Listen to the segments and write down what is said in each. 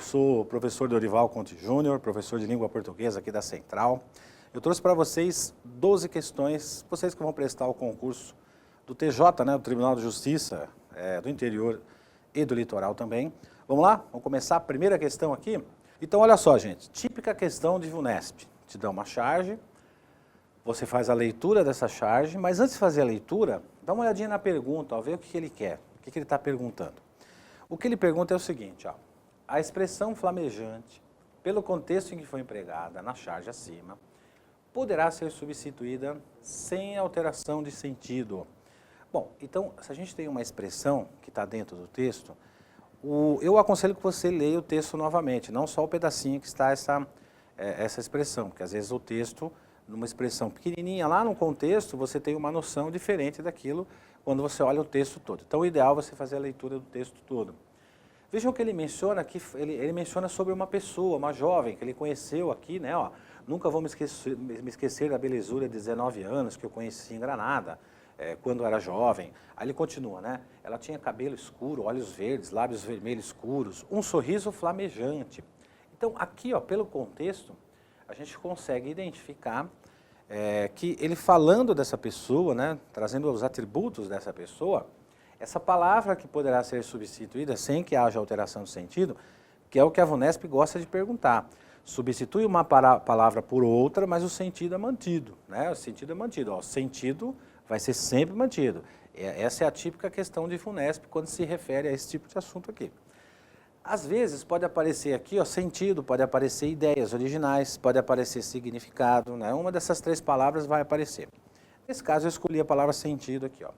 sou o professor Dorival Conte Júnior, professor de língua portuguesa aqui da Central. Eu trouxe para vocês 12 questões, vocês que vão prestar o concurso do TJ, né, do Tribunal de Justiça do Interior e do Litoral também. Vamos lá? Vamos começar a primeira questão aqui? Então, olha só, gente, típica questão de VUNESP. Te dá uma charge, você faz a leitura dessa charge, mas antes de fazer a leitura, dá uma olhadinha na pergunta, ó, vê o que ele quer, o que ele está perguntando. O que ele pergunta é o seguinte, ó, a expressão flamejante, pelo contexto em que foi empregada na charge acima, poderá ser substituída sem alteração de sentido. Bom, então, se a gente tem uma expressão que está dentro do texto, eu aconselho que você leia o texto novamente, não só o pedacinho que está essa expressão, porque às vezes o texto, numa expressão pequenininha, lá no contexto, você tem uma noção diferente daquilo quando você olha o texto todo. Então, o ideal é você fazer a leitura do texto todo. Vejam que ele menciona aqui, ele menciona sobre uma pessoa, uma jovem, que ele conheceu aqui, né, ó, nunca vou me esquecer da belezura de 19 anos que eu conheci em Granada, quando era jovem. Aí ele continua, né, ela tinha cabelo escuro, olhos verdes, lábios vermelhos escuros, um sorriso flamejante. Então, aqui, ó, pelo contexto, a gente consegue identificar que ele falando dessa pessoa, né, trazendo os atributos dessa pessoa, essa palavra que poderá ser substituída sem que haja alteração de sentido, que é o que a VUNESP gosta de perguntar. Substitui uma palavra por outra, mas o sentido é mantido, né? O sentido é mantido, ó, o sentido vai ser sempre mantido. Essa é a típica questão de VUNESP quando se refere a esse tipo de assunto aqui. Às vezes pode aparecer aqui, ó, sentido, pode aparecer ideias originais, pode aparecer significado, né? Uma dessas três palavras vai aparecer. Nesse caso eu escolhi a palavra sentido aqui, ó.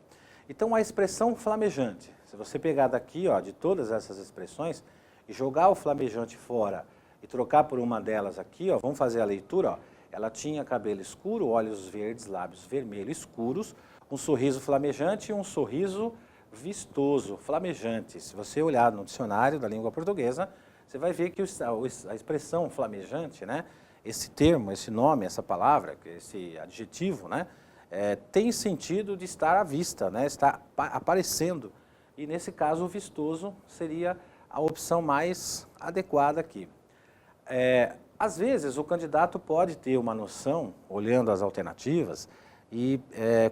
Então, a expressão flamejante, se você pegar daqui, ó, de todas essas expressões, e jogar o flamejante fora e trocar por uma delas aqui, ó, vamos fazer a leitura, ó, ela tinha cabelo escuro, olhos verdes, lábios vermelhos escuros, um sorriso flamejante e um sorriso vistoso, flamejante. Se você olhar no dicionário da língua portuguesa, você vai ver que a expressão flamejante, né, esse termo, esse nome, essa palavra, esse adjetivo, né, tem sentido de estar à vista, né? Está aparecendo. E nesse caso o vistoso seria a opção mais adequada aqui. Às vezes o candidato pode ter uma noção, olhando as alternativas, e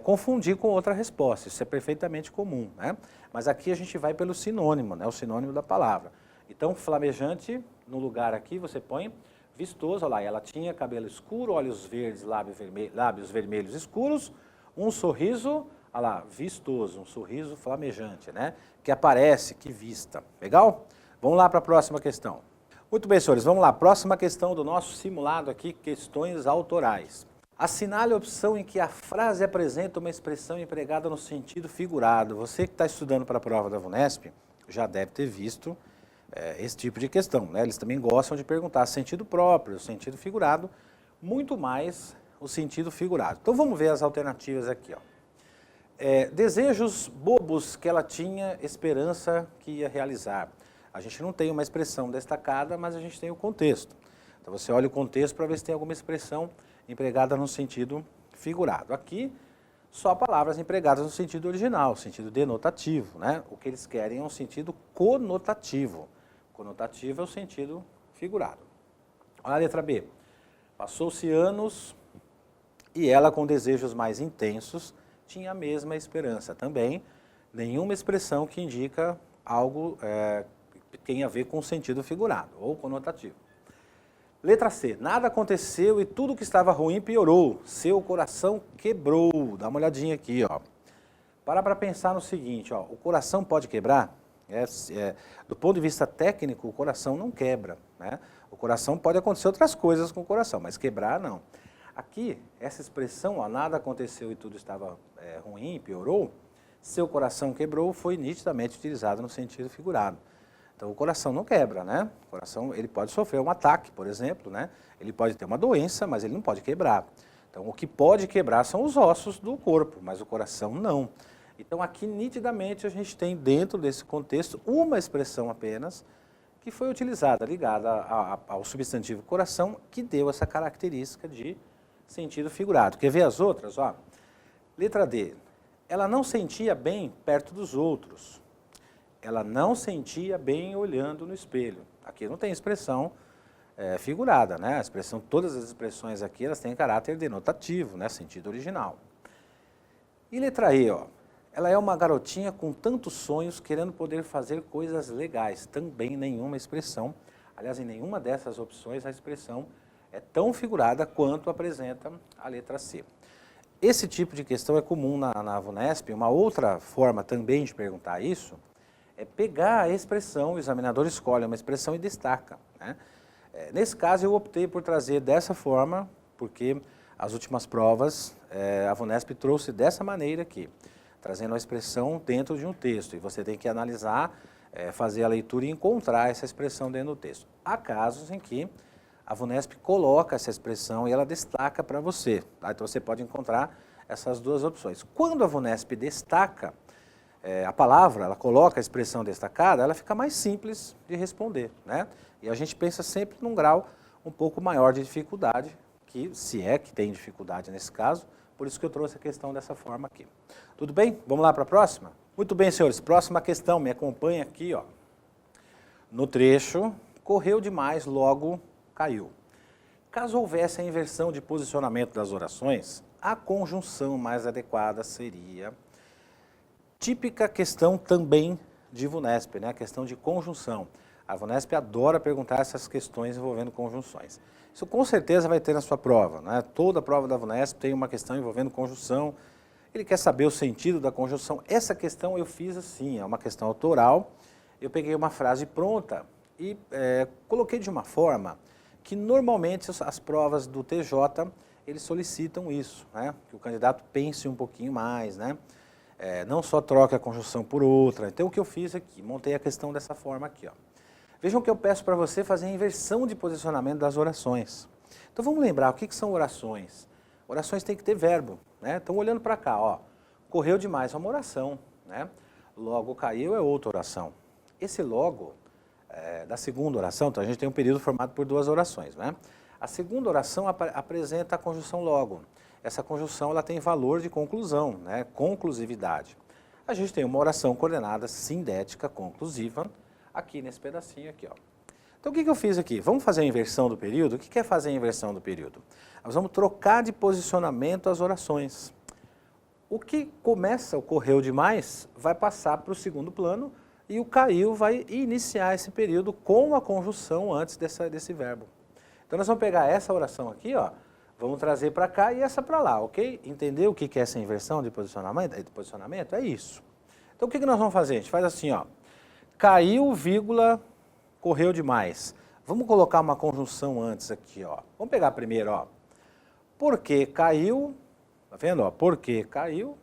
confundir com outra resposta. Isso é perfeitamente comum, né? Mas aqui a gente vai pelo sinônimo, né? O sinônimo da palavra. Então, flamejante, no lugar aqui você põe vistoso, olha lá, ela tinha cabelo escuro, olhos verdes, lábios vermelhos escuros, um sorriso, olha lá, vistoso, um sorriso flamejante, né? Que aparece, que vista. Legal? Vamos lá para a próxima questão. Muito bem, senhores, vamos lá. Próxima questão do nosso simulado aqui, questões autorais. Assinale a opção em que a frase apresenta uma expressão empregada no sentido figurado. Você que está estudando para a prova da VUNESP já deve ter visto esse tipo de questão, né? Eles também gostam de perguntar sentido próprio, sentido figurado, muito mais o sentido figurado. Então vamos ver as alternativas aqui, ó. Desejos bobos que ela tinha esperança que ia realizar. A gente não tem uma expressão destacada, mas a gente tem o contexto. Então você olha o contexto para ver se tem alguma expressão empregada no sentido figurado. Aqui, só palavras empregadas no sentido original, sentido denotativo, né? O que eles querem é um sentido conotativo. Conotativo é o sentido figurado. Olha a letra B. Passou-se anos e ela, com desejos mais intensos, tinha a mesma esperança. Também, nenhuma expressão que indica algo que tem a ver com o sentido figurado ou conotativo. Letra C. Nada aconteceu e tudo que estava ruim piorou. Seu coração quebrou. Dá uma olhadinha aqui, ó. Para pensar no seguinte, ó. O coração pode quebrar? Do ponto de vista técnico, o coração não quebra, né? O coração pode acontecer outras coisas com o coração, mas quebrar não. Aqui, essa expressão, ó, nada aconteceu e tudo estava ruim, piorou, seu coração quebrou, foi nitidamente utilizado no sentido figurado. Então, o coração não quebra, né? O coração, ele pode sofrer um ataque, por exemplo, né? Ele pode ter uma doença, mas ele não pode quebrar. Então, o que pode quebrar são os ossos do corpo, mas o coração não. Então, aqui, nitidamente, a gente tem, dentro desse contexto, uma expressão apenas que foi utilizada, ligada ao substantivo coração, que deu essa característica de sentido figurado. Quer ver as outras? Ó, letra D. Ela não sentia bem perto dos outros. ela não sentia bem olhando no espelho. Aqui não tem expressão figurada, né? Todas as expressões aqui, elas têm caráter denotativo, né? Sentido original. E letra E, ó. Ela é uma garotinha com tantos sonhos, querendo poder fazer coisas legais. Também nenhuma expressão. Aliás, em nenhuma dessas opções a expressão é tão figurada quanto apresenta a letra C. Esse tipo de questão é comum na VUNESP. Uma outra forma também de perguntar isso é pegar a expressão, o examinador escolhe uma expressão e destaca, né? Nesse caso, eu optei por trazer dessa forma, porque as últimas provas, a VUNESP trouxe dessa maneira aqui, trazendo a expressão dentro de um texto. E você tem que analisar, fazer a leitura e encontrar essa expressão dentro do texto. Há casos em que a VUNESP coloca essa expressão e ela destaca para você, tá? Então você pode encontrar essas duas opções. Quando a VUNESP destaca a palavra, ela coloca a expressão destacada, ela fica mais simples de responder, né? E a gente pensa sempre num grau um pouco maior de dificuldade, que se é que tem dificuldade nesse caso, por isso que eu trouxe a questão dessa forma aqui. Tudo bem? Vamos lá para a próxima? Muito bem, senhores. Próxima questão, me acompanha aqui, ó. No trecho, correu demais, logo caiu. Caso houvesse a inversão de posicionamento das orações, a conjunção mais adequada seria... Típica questão também de VUNESP, né? A questão de conjunção. A VUNESP adora perguntar essas questões envolvendo conjunções. Isso com certeza vai ter na sua prova, né? Toda prova da VUNESP tem uma questão envolvendo conjunção. Ele quer saber o sentido da conjunção. Essa questão eu fiz assim, é uma questão autoral. Eu peguei uma frase pronta e coloquei de uma forma que normalmente as provas do TJ, eles solicitam isso, né? Que o candidato pense um pouquinho mais, né? Não só troque a conjunção por outra. Então, o que eu fiz aqui? Montei a questão dessa forma aqui, ó. Vejam que eu peço para você fazer a inversão de posicionamento das orações. Então, vamos lembrar, o que são orações? Orações tem que ter verbo, né? Então, olhando para cá, ó. Correu demais é uma oração, né? Logo caiu é outra oração. Esse logo, da segunda oração, então a gente tem um período formado por duas orações, né? A segunda oração apresenta a conjunção logo. Essa conjunção ela tem valor de conclusão, né? Conclusividade. A gente tem uma oração coordenada sindética conclusiva aqui nesse pedacinho aqui, ó. Então o que eu fiz aqui? Vamos fazer a inversão do período? O que é fazer a inversão do período? Nós vamos trocar de posicionamento as orações. O que começa, ocorreu demais, vai passar para o segundo plano e o caiu vai iniciar esse período com a conjunção antes desse verbo. Então nós vamos pegar essa oração aqui, ó. Vamos trazer para cá e essa para lá, ok? Entendeu o que é essa inversão de posicionamento? É isso. Então, o que nós vamos fazer? A gente faz assim, ó. Caiu, vírgula, correu demais. Vamos colocar uma conjunção antes aqui, ó. Vamos pegar primeiro, ó. Porque caiu, tá vendo, ó? Porque caiu,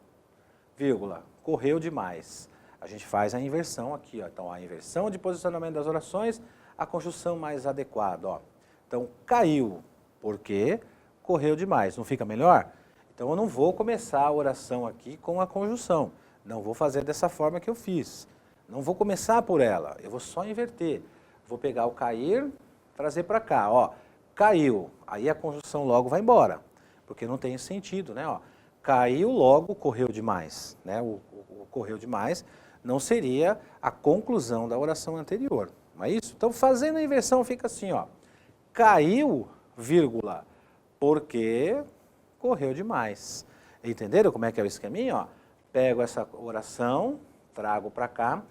vírgula, correu demais. A gente faz a inversão aqui, ó. Então, a inversão de posicionamento das orações, a conjunção mais adequada, ó. Então, caiu, porque... correu demais, não fica melhor? Então eu não vou começar a oração aqui com a conjunção, não vou fazer dessa forma que eu fiz, não vou começar por ela, eu vou só inverter, vou pegar o cair, trazer para cá, ó, caiu, aí a conjunção logo vai embora, porque não tem sentido, né, ó, caiu logo, correu demais, né, o correu demais não seria a conclusão da oração anterior, não é isso? Então fazendo a inversão fica assim, ó, caiu, vírgula, porque correu demais. Entenderam como é que é o esqueminha? Ó, pego essa oração, trago para cá,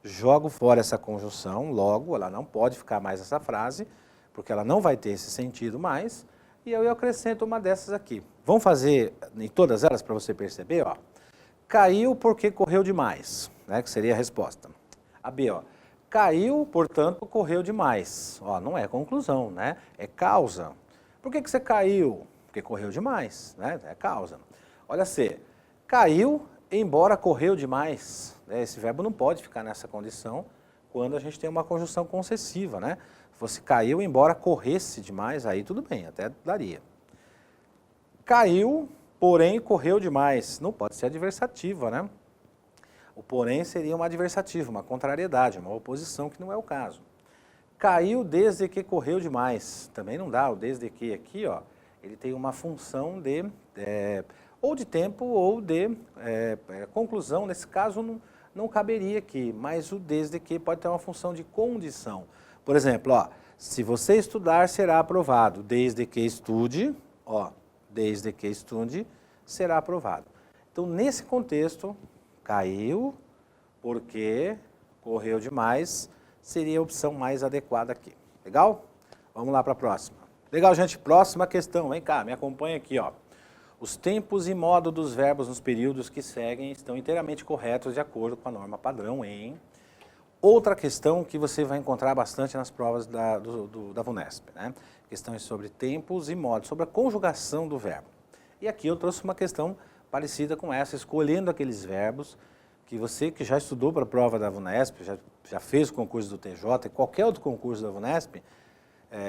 jogo fora essa conjunção, logo, ela não pode ficar mais essa frase, porque ela não vai ter esse sentido mais, e eu acrescento uma dessas aqui. Vamos fazer em todas elas para você perceber, ó. Caiu porque correu demais, né, que seria a resposta. A B, ó. Caiu, portanto, correu demais. Ó, não é conclusão, né? É causa. Por que você caiu? Porque correu demais, né? É causa. Olha C, caiu, embora correu demais. Esse verbo não pode ficar nessa condição quando a gente tem uma conjunção concessiva, né? Se fosse caiu, embora corresse demais, aí tudo bem, até daria. Caiu, porém correu demais. Não pode ser adversativa, né? O porém seria uma adversativa, uma contrariedade, uma oposição, que não é o caso. Caiu desde que correu demais. Também não dá, o desde que aqui, ó, ele tem uma função de, ou de tempo ou de conclusão. Nesse caso, não caberia aqui, mas o desde que pode ter uma função de condição. Por exemplo, ó, se você estudar, será aprovado, desde que estude, ó, desde que estude, será aprovado. Então, nesse contexto, caiu, porque correu demais, seria a opção mais adequada aqui. Legal? Vamos lá para a próxima. Legal, gente? Próxima questão. Vem cá, me acompanha aqui, ó. Os tempos e modo dos verbos nos períodos que seguem estão inteiramente corretos de acordo com a norma padrão em... Outra questão que você vai encontrar bastante nas provas da VUNESP, né? Questões sobre tempos e modos, sobre a conjugação do verbo. E aqui eu trouxe uma questão parecida com essa, escolhendo aqueles verbos que você que já estudou para a prova da VUNESP, já fez o concurso do TJ e qualquer outro concurso da VUNESP,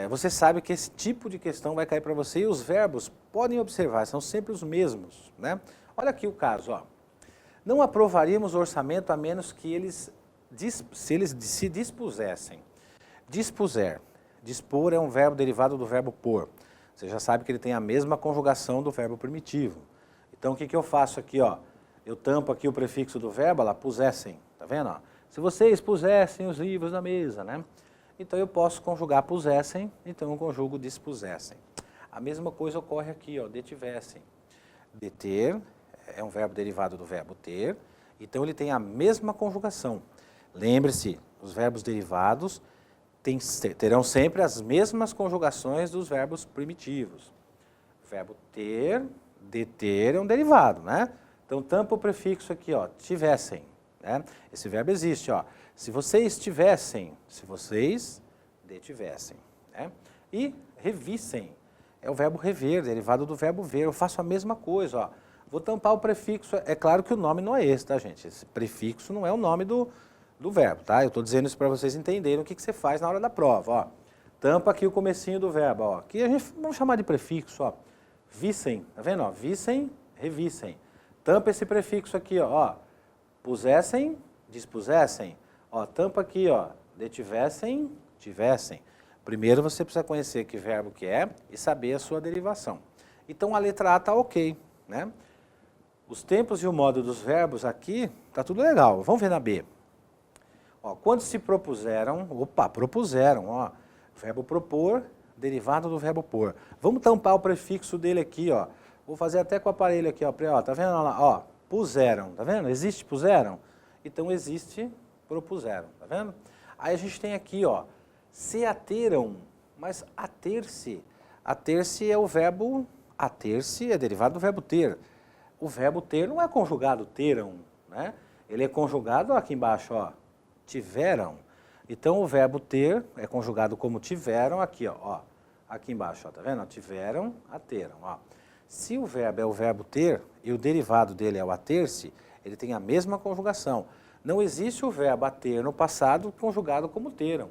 você sabe que esse tipo de questão vai cair para você e os verbos, podem observar, são sempre os mesmos, né? Olha aqui o caso, ó. Não aprovaríamos o orçamento a menos que se eles se dispusessem. Dispuser. Dispor é um verbo derivado do verbo pôr. Você já sabe que ele tem a mesma conjugação do verbo primitivo. Então, o que eu faço aqui, ó? Eu tampo aqui o prefixo do verbo, lá, pusessem, tá vendo, ó? Se vocês pusessem os livros na mesa, né? Então, eu posso conjugar pusessem, então eu conjugo dispusessem. A mesma coisa ocorre aqui, ó, detivessem. Deter é um verbo derivado do verbo ter, então ele tem a mesma conjugação. Lembre-se, os verbos derivados terão sempre as mesmas conjugações dos verbos primitivos. O verbo ter, deter é um derivado, né? Então, tampa o prefixo aqui, ó, tivessem, né? Esse verbo existe, ó. Se vocês tivessem, se vocês detivessem, né? E revissem, é o verbo rever, derivado do verbo ver. Eu faço a mesma coisa, ó. Vou tampar o prefixo, é claro que o nome não é esse, tá, gente? Esse prefixo não é o nome do verbo, tá? Eu estou dizendo isso para vocês entenderem o que você faz na hora da prova, ó. Tampa aqui o comecinho do verbo, ó. Aqui a gente, vamos chamar de prefixo, ó. Vissem, tá vendo, ó? Vissem, revissem. Tampa esse prefixo aqui, ó. Pusessem, dispusessem. Ó, tampa aqui, ó, detivessem, tivessem. Primeiro você precisa conhecer que verbo que é e saber a sua derivação. Então a letra A está ok, né? Os tempos e o modo dos verbos aqui, tá tudo legal. Vamos ver na B. Ó, quando se propuseram, propuseram, ó, verbo propor, derivado do verbo pôr. Vamos tampar o prefixo dele aqui, ó. Vou fazer até com o aparelho aqui, ó, tá vendo lá, ó, puseram, tá vendo? Existe puseram? Então existe propuseram, tá vendo? Aí a gente tem aqui, ó, se ateram, mas ater-se. Ater-se é o verbo, ater-se é derivado do verbo ter. O verbo ter não é conjugado teram, né? Ele é conjugado ó, aqui embaixo, ó, tiveram. Então o verbo ter é conjugado como tiveram aqui, ó, aqui embaixo, ó, tá vendo? Tiveram, ateram, ó. Se o verbo é o verbo ter e o derivado dele é o ater-se, ele tem a mesma conjugação. Não existe o verbo ater no passado conjugado como teram.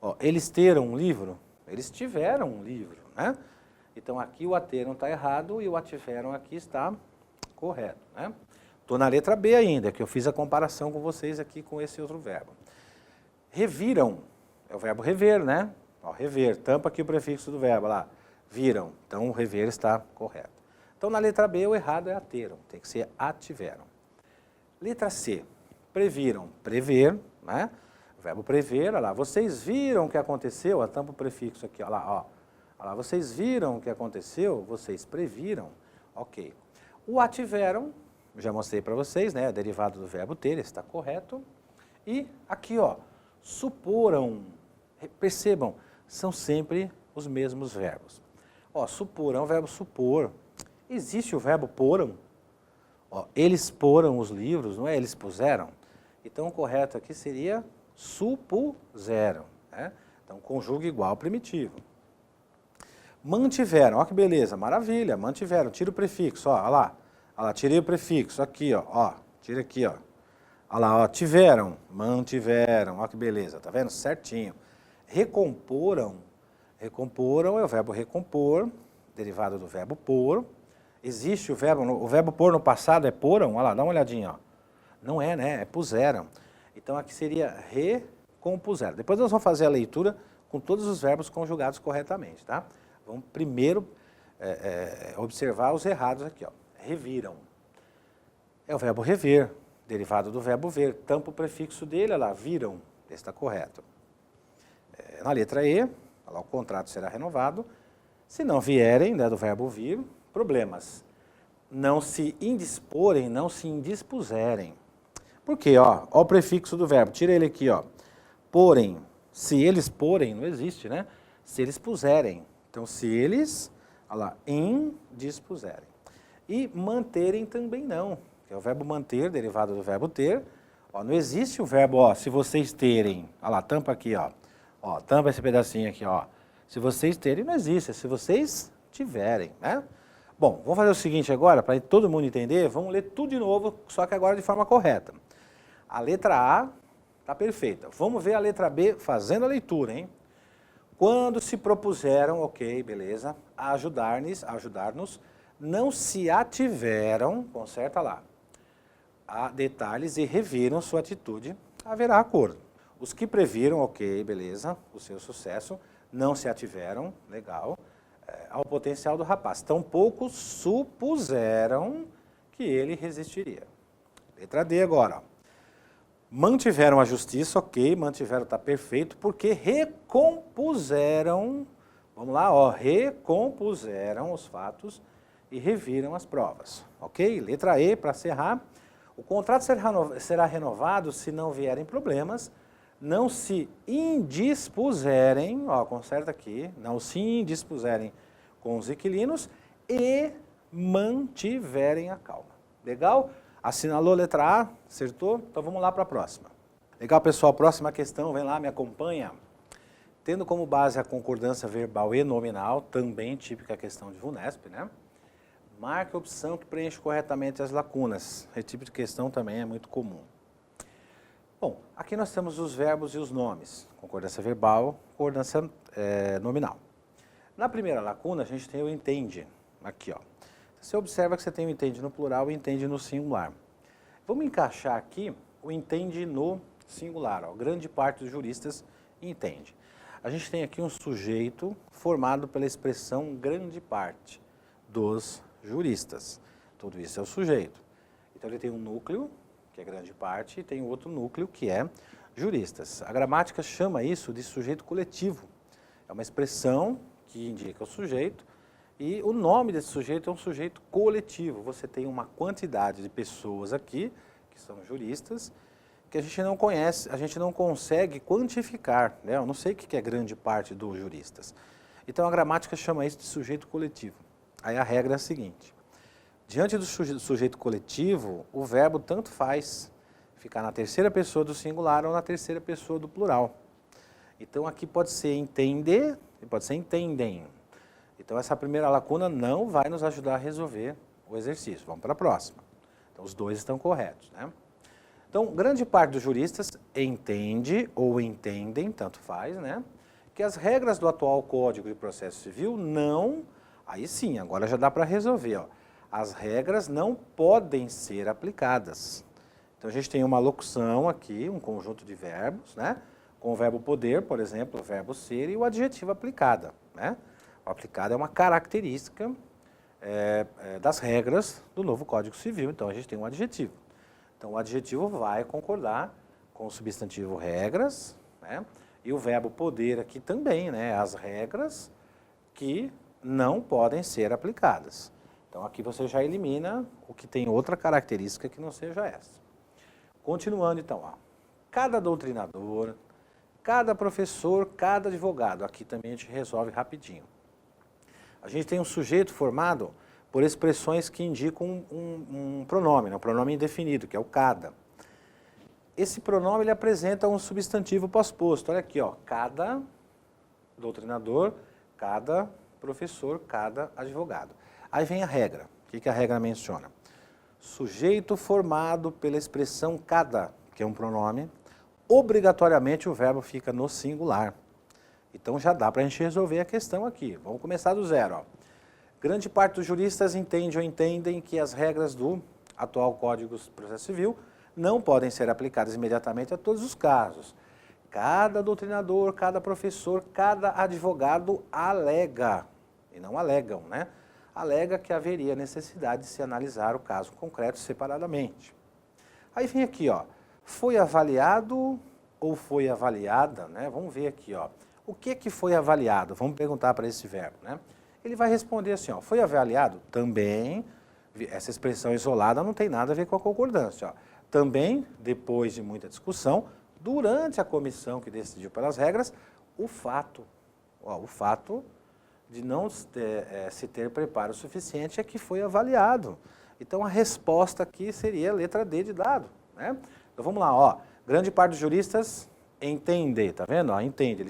Ó, eles teram um livro, eles tiveram um livro, né? Então aqui o ateram está errado e o ativeram aqui está correto, né? Estou na letra B ainda, que eu fiz a comparação com vocês aqui com esse outro verbo. Reviram, é o verbo rever, né? Ó, rever, tampa aqui o prefixo do verbo lá, viram, então o rever está correto. Então na letra B o errado é ateram, tem que ser ativeram. Letra C, previram, prever, né? O verbo prever, olha lá, vocês viram o que aconteceu, ó, tampa o prefixo aqui, olha lá, ó. Olha lá, vocês viram o que aconteceu, vocês previram, ok. O ativeram, já mostrei para vocês, né, derivado do verbo ter, está correto. E aqui, ó, suporam, percebam, são sempre os mesmos verbos. Ó, supor é um verbo supor. Existe o verbo poram. Ó, eles poram os livros, não é? Eles puseram. Então, o correto aqui seria supuseram, né? Então, conjuga igual ao primitivo. Mantiveram, ó que beleza, maravilha, mantiveram. Tira o prefixo, ó, olha lá. Olha lá, tirei o prefixo, aqui, ó, tira aqui, ó. Olha lá, ó, tiveram, mantiveram, ó que beleza, tá vendo? Certinho. Recomporam, recomporam é o verbo recompor, derivado do verbo pôr. Existe o verbo pôr no passado é poram, olha lá, dá uma olhadinha, ó. Não é, né? É puseram. Então aqui seria recompuseram. Depois nós vamos fazer a leitura com todos os verbos conjugados corretamente, tá? Vamos primeiro observar os errados aqui, ó. Reviram. É o verbo rever, derivado do verbo ver, tampa o prefixo dele, olha lá, viram, esse está correto. Na letra E, olha lá, o contrato será renovado. Se não vierem, né, do verbo vir, problemas. Não se indisporem, não se indispuserem. Por quê? Ó o prefixo do verbo, tira ele aqui, ó. Porém, se eles porem, não existe, né? Se eles puserem. Então, se eles, olha lá, indispuserem. E manterem também não, que é o verbo manter, derivado do verbo ter. Ó, não existe o verbo, ó, se vocês terem, olha lá, tampa aqui, ó. Ó, tampa esse pedacinho aqui, ó. Se vocês terem, não existe, é se vocês tiverem, né? Bom, vamos fazer o seguinte agora, para todo mundo entender, vamos ler tudo de novo, só que agora de forma correta. A letra A está perfeita. Vamos ver a letra B fazendo a leitura, hein? Quando se propuseram, ok, beleza, a ajudar-nos, não se ativeram, conserta lá, a detalhes e reviram sua atitude, haverá acordo. Os que previram, ok, beleza, o seu sucesso, não se ativeram, legal, ao potencial do rapaz. Tampouco supuseram que ele resistiria. Letra D agora, ó. Mantiveram a justiça, ok, mantiveram, está perfeito, porque recompuseram, vamos lá, ó, recompuseram os fatos e reviram as provas, ok? Letra E, para encerrar, o contrato será renovado se não vierem problemas, não se indispuserem, ó, conserta aqui, não se indispuserem com os inquilinos e mantiverem a calma. Legal? Assinalou a letra A, acertou? Então vamos lá para a próxima. Legal, pessoal, próxima questão, vem lá, me acompanha. Tendo como base a concordância verbal e nominal, também típica questão de VUNESP, né? Marque a opção que preenche corretamente as lacunas. Esse tipo de questão também é muito comum. Bom, aqui nós temos os verbos e os nomes. Concordância verbal, concordância nominal. Na primeira lacuna, a gente tem o entende. Aqui, ó. Você observa que você tem o entende no plural e o entende no singular. Vamos encaixar aqui o entende no singular. Ó. Grande parte dos juristas entende. A gente tem aqui um sujeito formado pela expressão grande parte dos juristas. Tudo isso é o sujeito. Então ele tem um núcleo, que é grande parte, e tem outro núcleo, que é juristas. A gramática chama isso de sujeito coletivo. É uma expressão que indica o sujeito, e o nome desse sujeito é um sujeito coletivo. Você tem uma quantidade de pessoas aqui, que são juristas, que a gente não conhece, a gente não consegue quantificar, né? Eu não sei o que é grande parte dos juristas. Então a gramática chama isso de sujeito coletivo. Aí a regra é a seguinte, diante do sujeito coletivo, o verbo tanto faz ficar na terceira pessoa do singular ou na terceira pessoa do plural. Então aqui pode ser entender e pode ser entendem. Então essa primeira lacuna não vai nos ajudar a resolver o exercício. Vamos para a próxima. Então os dois estão corretos, né? Então grande parte dos juristas entende ou entendem, tanto faz, né? Que as regras do atual Código de Processo Civil não... Aí sim, agora já dá para resolver, ó. As regras não podem ser aplicadas. Então a gente tem uma locução aqui, um conjunto de verbos, né? Com o verbo poder, por exemplo, o verbo ser e o adjetivo aplicada, né? O aplicado é uma característica das regras do novo Código Civil, então a gente tem um adjetivo. Então o adjetivo vai concordar com o substantivo regras, né? E o verbo poder aqui também, né? As regras que não podem ser aplicadas. Então aqui você já elimina o que tem outra característica que não seja essa. Continuando então, ó. Cada doutrinador, cada professor, cada advogado, aqui também a gente resolve rapidinho. A gente tem um sujeito formado por expressões que indicam um pronome, né? Um pronome indefinido, que é o cada. Esse pronome ele apresenta um substantivo pós-posto. Olha aqui, ó, cada doutrinador, cada professor, cada advogado. Aí vem a regra. O que a regra menciona? Sujeito formado pela expressão cada, que é um pronome, obrigatoriamente o verbo fica no singular. Então já dá para a gente resolver a questão aqui. Vamos começar do zero. Ó. Grande parte dos juristas entende ou entendem que as regras do atual Código de Processo Civil não podem ser aplicadas imediatamente a todos os casos. Cada doutrinador, cada professor, cada advogado alega, e não alegam, né? Alega que haveria necessidade de se analisar o caso concreto separadamente. Aí vem aqui, ó, foi avaliado ou foi avaliada, né? Vamos ver aqui, ó. O que foi avaliado? Vamos perguntar para esse verbo, né? Ele vai responder assim, ó, foi avaliado? Também, essa expressão isolada não tem nada a ver com a concordância, ó. Também, depois de muita discussão, durante a comissão que decidiu pelas regras, o fato de não se ter preparo suficiente é que foi avaliado. Então, a resposta aqui seria a letra D de dado, né? Então, vamos lá, ó. Grande parte dos juristas entende, tá vendo? Ó, entende.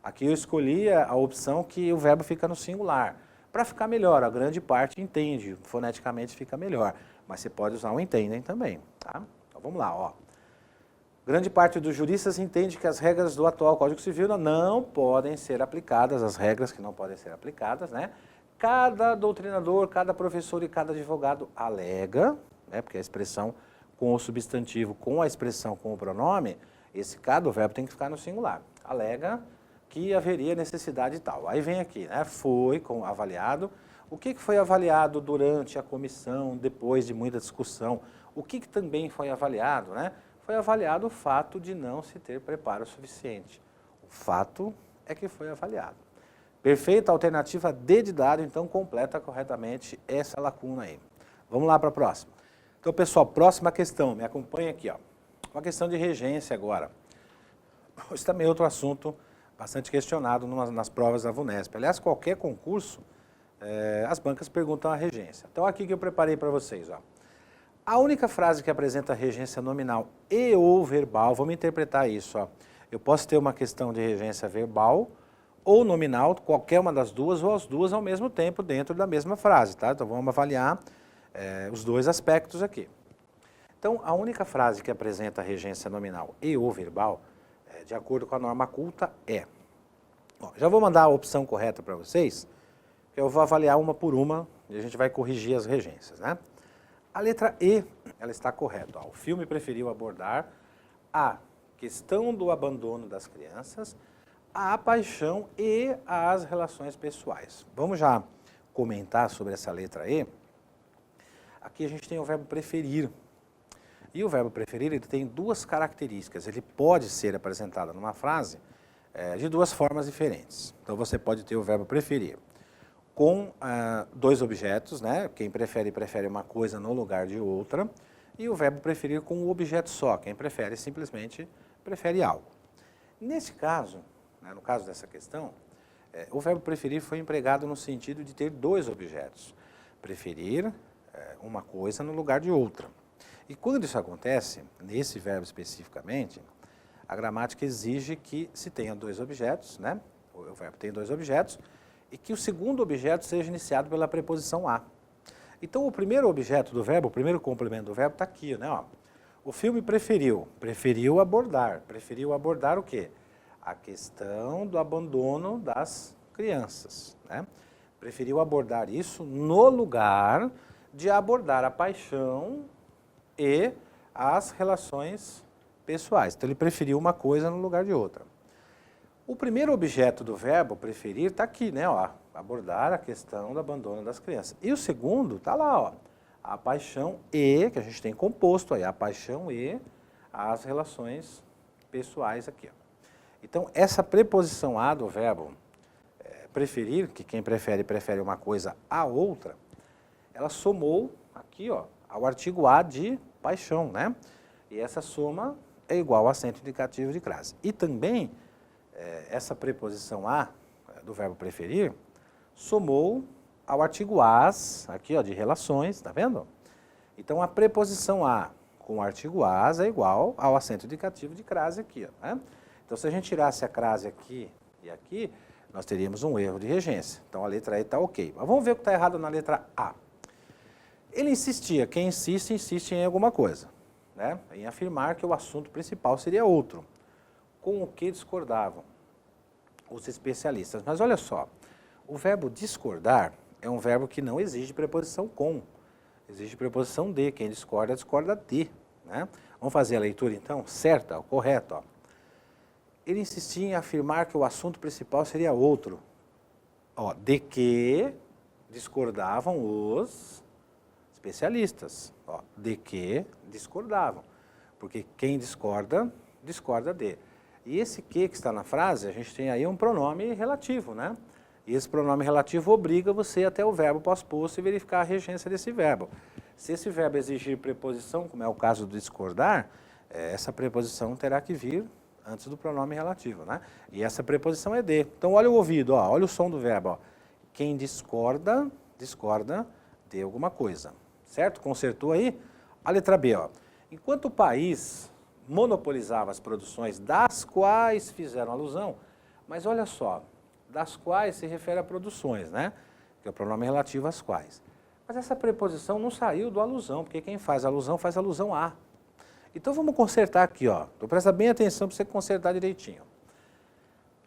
Aqui eu escolhi a opção que o verbo fica no singular. Para ficar melhor, a grande parte entende, foneticamente fica melhor. Mas você pode usar o entendem também, tá? Então, vamos lá, ó. Grande parte dos juristas entende que as regras do atual Código Civil não podem ser aplicadas, as regras que não podem ser aplicadas, né? Cada doutrinador, cada professor e cada advogado alega, né? Porque a expressão com o substantivo, com a expressão com o pronome, o verbo tem que ficar no singular. Alega que haveria necessidade e tal. Aí vem aqui, né? Foi avaliado. O que foi avaliado durante a comissão, depois de muita discussão? O que também foi avaliado, né? Foi avaliado o fato de não se ter preparo suficiente. O fato é que foi avaliado. Perfeita, alternativa D de dado, então completa corretamente essa lacuna aí. Vamos lá para a próxima. Então, pessoal, próxima questão, me acompanha aqui, ó. Uma questão de regência agora. Isso também é outro assunto bastante questionado nas provas da VUNESP. Aliás, qualquer concurso, as bancas perguntam a regência. Então, aqui que eu preparei para vocês, ó. A única frase que apresenta regência nominal e ou verbal, vamos interpretar isso, ó. Eu posso ter uma questão de regência verbal ou nominal, qualquer uma das duas, ou as duas ao mesmo tempo dentro da mesma frase, tá? Então vamos avaliar os dois aspectos aqui. Então, a única frase que apresenta regência nominal e ou verbal, de acordo com a norma culta, é... Ó, já vou mandar a opção correta para vocês, que eu vou avaliar uma por uma e a gente vai corrigir as regências, né? A letra E, ela está correta. Ó. O filme preferiu abordar a questão do abandono das crianças, a paixão e as relações pessoais. Vamos já comentar sobre essa letra E. Aqui a gente tem o verbo preferir. E o verbo preferir ele tem duas características. Ele pode ser apresentado numa frase de duas formas diferentes. Então você pode ter o verbo preferir com dois objetos, né? Quem prefere, prefere uma coisa no lugar de outra. E o verbo preferir com um objeto só. Quem prefere, simplesmente prefere algo. Nesse caso, né, no caso dessa questão, o verbo preferir foi empregado no sentido de ter dois objetos. Preferir uma coisa no lugar de outra. E quando isso acontece, nesse verbo especificamente, a gramática exige que se tenha dois objetos, né? O verbo tem dois objetos, e que o segundo objeto seja iniciado pela preposição a. Então, o primeiro objeto do verbo, o primeiro complemento do verbo está aqui, né? Ó. O filme preferiu abordar o quê? A questão do abandono das crianças, né? Preferiu abordar isso no lugar de abordar a paixão e as relações pessoais. Então, ele preferiu uma coisa no lugar de outra. O primeiro objeto do verbo preferir está aqui, né? Ó, abordar a questão do abandono das crianças. E o segundo está lá, ó, a paixão e, que a gente tem composto aí, a paixão e as relações pessoais aqui, ó. Então, essa preposição a do verbo preferir, que quem prefere, prefere uma coisa a outra, ela somou aqui, ó, ao artigo a de paixão, né? E essa soma é igual ao acento indicativo de crase. E também, essa preposição a do verbo preferir somou ao artigo as, aqui ó, de relações, tá vendo? Então a preposição a com o artigo as é igual ao acento indicativo de crase aqui, ó, né? Então se a gente tirasse a crase aqui e aqui, nós teríamos um erro de regência. Então a letra E está ok. Mas vamos ver o que está errado na letra A. Ele insistia, quem insiste, insiste em alguma coisa, né? Em afirmar que o assunto principal seria outro. Com o que discordavam os especialistas. Mas olha só, o verbo discordar é um verbo que não exige preposição com, exige preposição de. Quem discorda, discorda de, né? Vamos fazer a leitura então, certa, correta, ó. Ele insistia em afirmar que o assunto principal seria outro, ó, de que discordavam os especialistas, ó, de que discordavam. Porque quem discorda, discorda de. E esse que está na frase, a gente tem aí um pronome relativo, né? E esse pronome relativo obriga você até o verbo pós-posto e verificar a regência desse verbo. Se esse verbo exigir preposição, como é o caso do discordar, essa preposição terá que vir antes do pronome relativo, né? E essa preposição é de. Então, olha o ouvido, ó, olha o som do verbo, ó. Quem discorda, discorda de alguma coisa, certo? Consertou aí? A letra B, ó. Enquanto o país monopolizava as produções das quais fizeram alusão, mas olha só, das quais se refere a produções, né? Que é o pronome relativo às quais. Mas essa preposição não saiu do alusão, porque quem faz alusão a. Então vamos consertar aqui, ó. Então presta bem atenção para você consertar direitinho.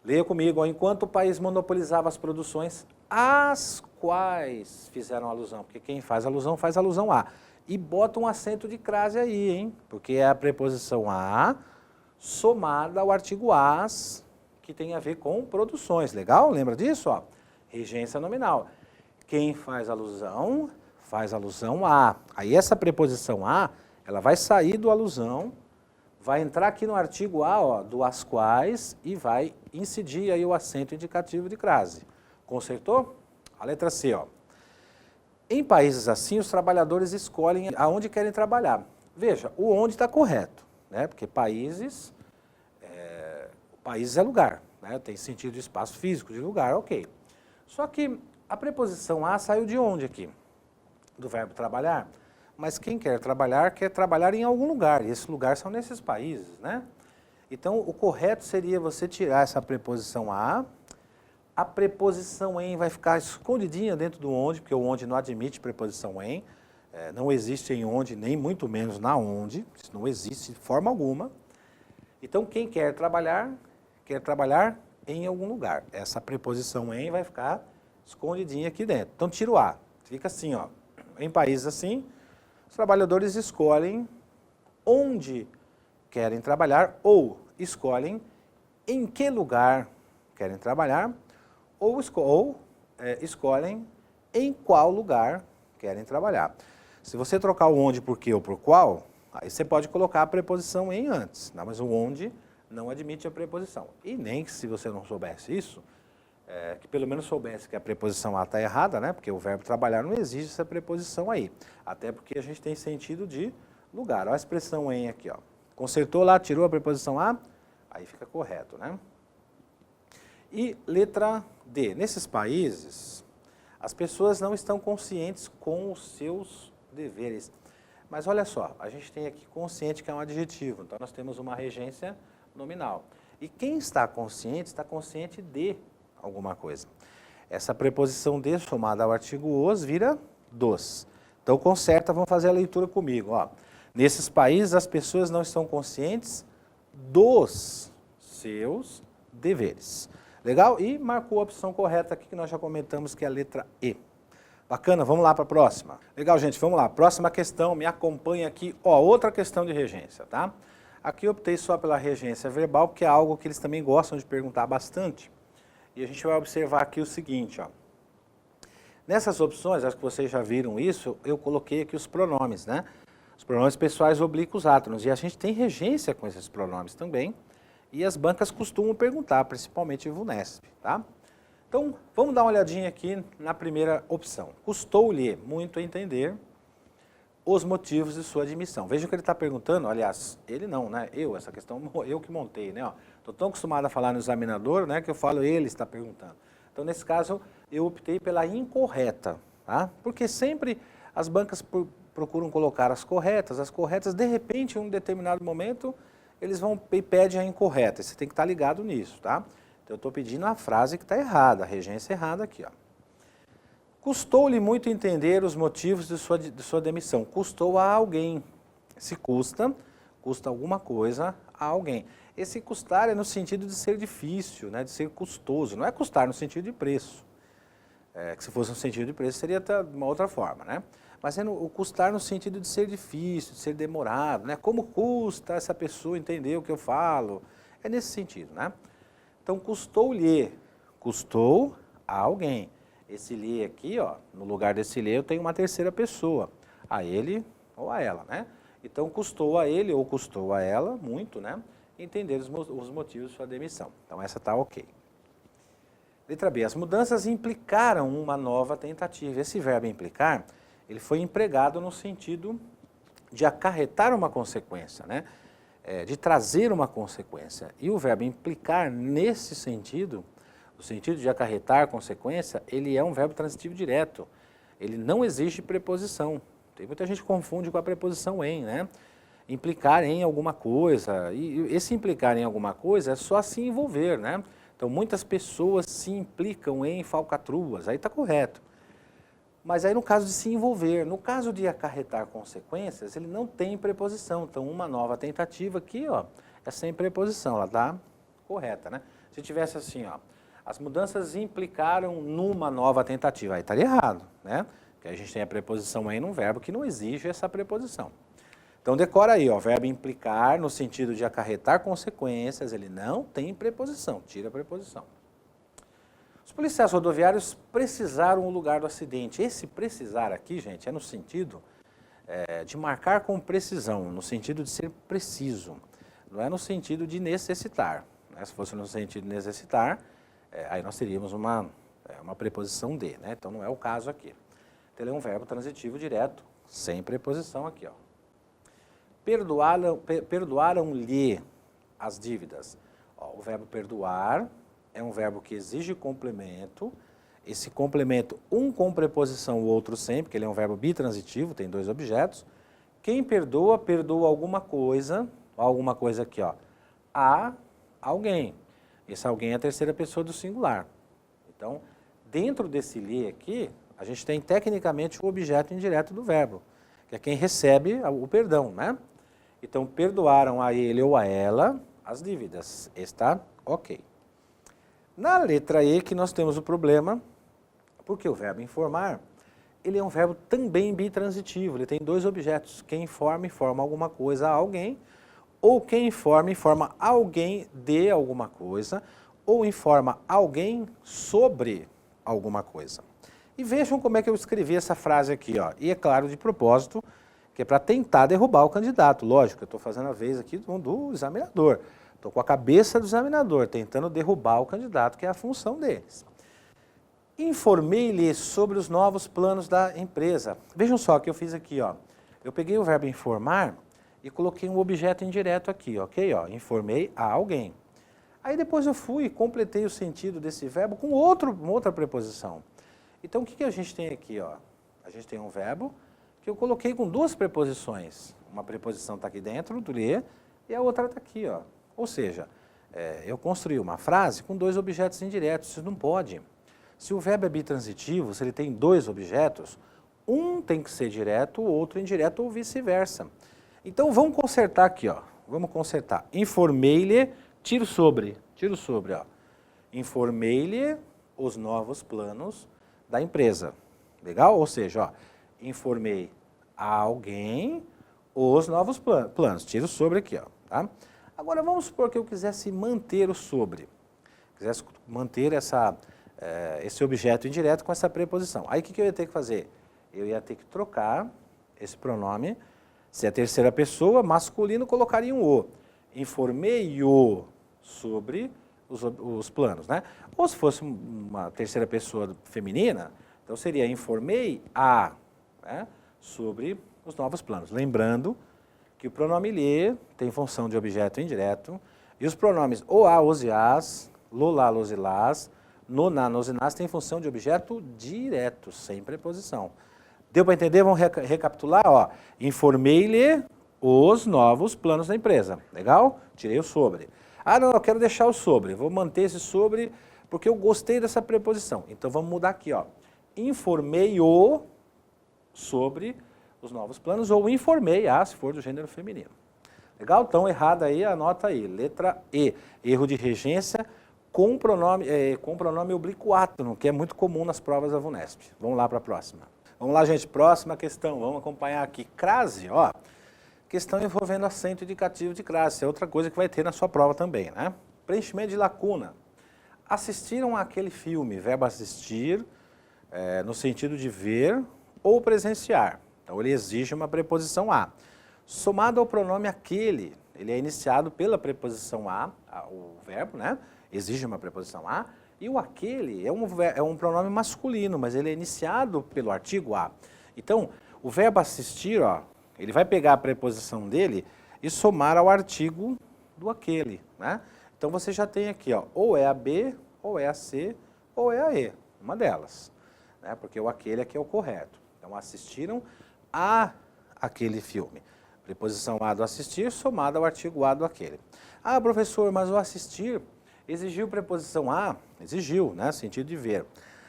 Leia comigo, ó. Enquanto o país monopolizava as produções às quais fizeram alusão, porque quem faz alusão a. E bota um acento de crase aí, hein? Porque é a preposição a somada ao artigo as, que tem a ver com produções. Legal? Lembra disso? Ó? Regência nominal. Quem faz alusão a. Aí essa preposição a, ela vai sair do alusão, vai entrar aqui no artigo a, ó, do as quais, e vai incidir aí o acento indicativo de crase. Consertou? A letra C, ó. Em países assim, os trabalhadores escolhem aonde querem trabalhar. Veja, o onde está correto, né? Porque países é lugar, né? Tem sentido de espaço físico, de lugar, ok. Só que a preposição a saiu de onde aqui? Do verbo trabalhar. Mas quem quer trabalhar em algum lugar, e esse lugar são nesses países, né? Então, o correto seria você tirar essa preposição a preposição em vai ficar escondidinha dentro do onde, porque o onde não admite preposição em, não existe em onde, nem muito menos na onde, isso não existe de forma alguma. Então, quem quer trabalhar em algum lugar. Essa preposição em vai ficar escondidinha aqui dentro. Então, tira o a, fica assim, ó. Em países assim, os trabalhadores escolhem onde querem trabalhar ou escolhem em que lugar querem trabalhar ou escolhem em qual lugar querem trabalhar. Se você trocar o onde por que ou por qual, aí você pode colocar a preposição em antes, né? Mas o onde não admite a preposição. E nem que se você não soubesse isso, que pelo menos soubesse que a preposição a está errada, né? Porque o verbo trabalhar não exige essa preposição aí. Até porque a gente tem sentido de lugar. Olha a expressão em aqui, ó. Consertou lá, tirou a preposição a, aí fica correto, né? E letra D. Nesses países, as pessoas não estão conscientes com os seus deveres. Mas olha só, a gente tem aqui consciente, que é um adjetivo. Então, nós temos uma regência nominal. E quem está consciente de alguma coisa. Essa preposição de somada ao artigo os vira dos. Então, conserta, vamos fazer a leitura comigo. Ó. Nesses países, as pessoas não estão conscientes dos seus deveres. Legal? E marcou a opção correta aqui, que nós já comentamos, que é a letra E. Bacana, vamos lá para a próxima. Legal, gente, vamos lá. Próxima questão, me acompanha aqui. Ó, outra questão de regência, tá? Aqui eu optei só pela regência verbal, porque é algo que eles também gostam de perguntar bastante. E a gente vai observar aqui o seguinte, ó. Nessas opções, acho que vocês já viram isso, eu coloquei aqui os pronomes, né? Os pronomes pessoais oblíquos átonos. E a gente tem regência com esses pronomes também. E as bancas costumam perguntar, principalmente o VUNESP, tá? Então, vamos dar uma olhadinha aqui na primeira opção. Custou-lhe muito entender os motivos de sua admissão. Veja o que ele está perguntando, aliás, ele não, né? Essa questão eu que montei, né? Estou tão acostumado a falar no examinador, né, que eu falo ele está perguntando. Então, nesse caso, eu optei pela incorreta, tá? Porque sempre as bancas procuram colocar as corretas, de repente, em um determinado momento, eles vão e pedem a incorreta. Você tem que estar ligado nisso, tá? Então, eu estou pedindo a frase que está errada, a regência errada aqui, ó. Custou-lhe muito entender os motivos de sua demissão. Custou a alguém. Se custa alguma coisa a alguém. Esse custar é no sentido de ser difícil, né, de ser custoso. Não é custar no sentido de preço. Que se fosse no sentido de preço seria de uma outra forma, né? Mas é o custar no sentido de ser difícil, de ser demorado, né? Como custa essa pessoa entender o que eu falo? É nesse sentido, né? Então, custou-lhe, custou a alguém. Esse lhe aqui, ó, no lugar desse lhe, eu tenho uma terceira pessoa. a ele ou a ela, né? Então, custou a ele ou custou a ela muito, né? Entender os motivos de sua demissão. Então, essa está ok. Letra B, as mudanças implicaram uma nova tentativa. Esse verbo implicar, ele foi empregado no sentido de acarretar uma consequência, né? De trazer uma consequência. E o verbo implicar, nesse sentido, o sentido de acarretar consequência, ele é um verbo transitivo direto. Ele não exige preposição. Tem muita gente que confunde com a preposição em, né? Implicar em alguma coisa. E esse implicar em alguma coisa é só se envolver, né? Então, muitas pessoas se implicam em falcatruas, aí está correto. Mas aí no caso de se envolver, no caso de acarretar consequências, ele não tem preposição. Então, uma nova tentativa aqui, ó, é sem preposição, ela está correta, né? Se tivesse assim, ó, as mudanças implicaram numa nova tentativa, aí estaria errado, né? Porque a gente tem a preposição em num verbo que não exige essa preposição. Então, decora aí, ó, verbo implicar no sentido de acarretar consequências, ele não tem preposição, tira a preposição. Os policiais rodoviários precisaram o lugar do acidente. Esse precisar aqui, gente, é no sentido de marcar com precisão, no sentido de ser preciso, não é no sentido de necessitar, né? Se fosse no sentido de necessitar, aí nós teríamos uma preposição de, né? Então, não é o caso aqui. Então, ele é um verbo transitivo direto, sem preposição aqui, ó. Perdoaram-lhe as dívidas. Ó, o verbo perdoar é um verbo que exige complemento. Esse complemento, um com preposição, o outro sem, porque ele é um verbo bitransitivo, tem dois objetos. Quem perdoa, perdoa alguma coisa aqui, ó, a alguém. Esse alguém é a terceira pessoa do singular. Então, dentro desse lhe aqui, a gente tem tecnicamente o objeto indireto do verbo, que é quem recebe o perdão, né? Então, perdoaram a ele ou a ela as dívidas. Está ok. Na letra E que nós temos o problema, porque o verbo informar, ele é um verbo também bitransitivo, ele tem dois objetos. Quem informa alguma coisa a alguém, ou quem informa alguém de alguma coisa, ou informa alguém sobre alguma coisa. E vejam como é que eu escrevi essa frase aqui, ó. E é claro, de propósito, que é para tentar derrubar o candidato. Lógico, eu estou fazendo a vez aqui do examinador. Estou com a cabeça do examinador, tentando derrubar o candidato, que é a função deles. Informei-lhe sobre os novos planos da empresa. Vejam só o que eu fiz aqui, ó. Eu peguei o verbo informar e coloquei um objeto indireto aqui, ok? Ó, informei a alguém. Aí depois eu fui e completei o sentido desse verbo com outra preposição. Então, o que a gente tem aqui, ó? A gente tem um verbo que eu coloquei com duas preposições. Uma preposição está aqui dentro do lhe e a outra está aqui, ó. Ou seja, eu construí uma frase com dois objetos indiretos. Isso não pode. Se o verbo é bitransitivo, se ele tem dois objetos, um tem que ser direto, o outro indireto ou vice-versa. Então, vamos consertar aqui, ó. Vamos consertar. Informei-lhe, tiro sobre, ó. Informei-lhe os novos planos da empresa. Legal? Ou seja, ó, informei a alguém os novos planos. Tiro sobre aqui, ó, tá? Agora, vamos supor que eu quisesse manter o sobre. Quisesse manter esse objeto indireto com essa preposição. Aí, o que eu ia ter que fazer? Eu ia ter que trocar esse pronome. Se é a terceira pessoa, masculino, colocaria um o. Informei-o sobre os planos, né? Ou se fosse uma terceira pessoa feminina, então seria informei a, né, sobre os novos planos. Lembrando que o pronome lhe tem função de objeto indireto e os pronomes o, a, os e as, lo, lá, los e las, no, na, nos e nas têm função de objeto direto, sem preposição. Deu para entender? Vamos recapitular? Ó, informei-lhe os novos planos da empresa. Legal? Tirei o sobre. Ah, não, eu quero deixar o sobre. Vou manter esse sobre porque eu gostei dessa preposição. Então, vamos mudar aqui, ó. Informei-o sobre os novos planos ou informei a, se for do gênero feminino. Legal? Então, errada aí, anota aí. Letra E. Erro de regência com pronome oblíquo átono, que é muito comum nas provas da VUNESP. Vamos lá para a próxima. Vamos lá, gente. Próxima questão. Vamos acompanhar aqui. Crase, ó. Questão envolvendo acento indicativo de crase. É outra coisa que vai ter na sua prova também, né? Preenchimento de lacuna. Assistiram àquele filme. Verbo assistir, no sentido de ver ou presenciar. Então, ele exige uma preposição a. Somado ao pronome aquele, ele é iniciado pela preposição a, o verbo, né? Exige uma preposição a. E o aquele é um pronome masculino, mas ele é iniciado pelo artigo a. Então, o verbo assistir, ó, ele vai pegar a preposição dele e somar ao artigo do aquele, né? Então, você já tem aqui, ó, ou é a B, ou é a C, ou é a E, uma delas, né? Porque o aquele aqui é o correto. Então, assistiram a aquele filme. Preposição a do assistir somada ao artigo a do aquele. Ah, professor, mas o assistir exigiu preposição a, exigiu, né, sentido de ver.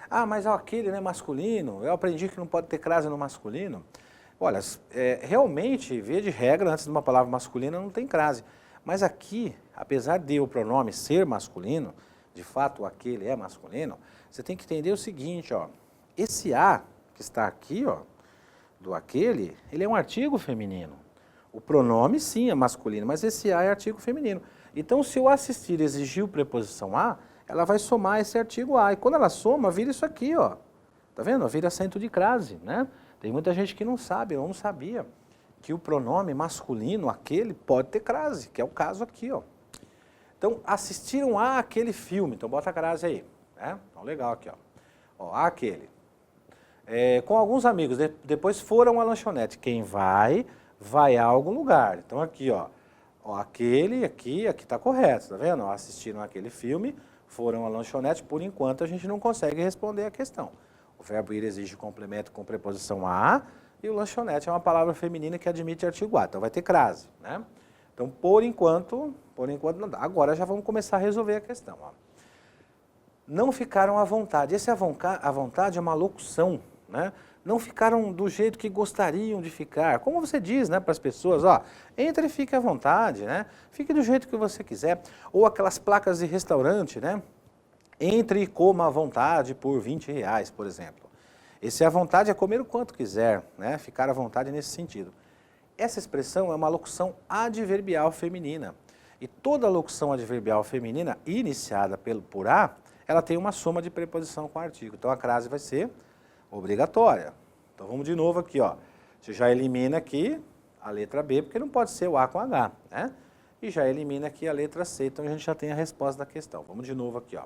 Ah, mas o aquele, né, masculino, eu aprendi que não pode ter crase no masculino. Olha, realmente, via de regra, antes de uma palavra masculina não tem crase. Mas aqui, apesar de o pronome ser masculino, de fato aquele é masculino, você tem que entender o seguinte, ó, esse a que está aqui, ó, do aquele, ele é um artigo feminino. O pronome sim é masculino, mas esse a é artigo feminino. Então, se o assistir exigiu preposição a, ela vai somar esse artigo a. E quando ela soma, vira isso aqui, ó. Tá vendo? Vira acento de crase, né? Tem muita gente que não sabe, eu não sabia, que o pronome masculino, aquele, pode ter crase, que é o caso aqui, ó. Então, assistiram a aquele filme. Então, bota a crase aí, né? Então, legal aqui, ó. Ó, aquele. Com alguns amigos, depois foram à lanchonete. Quem vai a algum lugar. Então, aqui, ó. Ó, aquele aqui está correto, tá vendo? Ó, assistiram aquele filme, foram à lanchonete, por enquanto a gente não consegue responder a questão. O verbo ir exige complemento com preposição a, e o lanchonete é uma palavra feminina que admite artigo a, então vai ter crase, né? Então, por enquanto não dá. Agora já vamos começar a resolver a questão, ó. Não ficaram à vontade. Esse à vontade é uma locução, né? Não ficaram do jeito que gostariam de ficar. Como você diz, né, para as pessoas, ó, entre e fique à vontade, né? Fique do jeito que você quiser. Ou aquelas placas de restaurante, né? Entre e coma à vontade por R$20, por exemplo. Esse à vontade é comer o quanto quiser, né? Ficar à vontade nesse sentido. Essa expressão é uma locução adverbial feminina. E toda locução adverbial feminina iniciada por a, ela tem uma soma de preposição com artigo. Então, a crase vai ser obrigatória. Então, vamos de novo aqui, ó. Você já elimina aqui a letra B, porque não pode ser o A com H, né? E já elimina aqui a letra C, então a gente já tem a resposta da questão. Vamos de novo aqui, ó.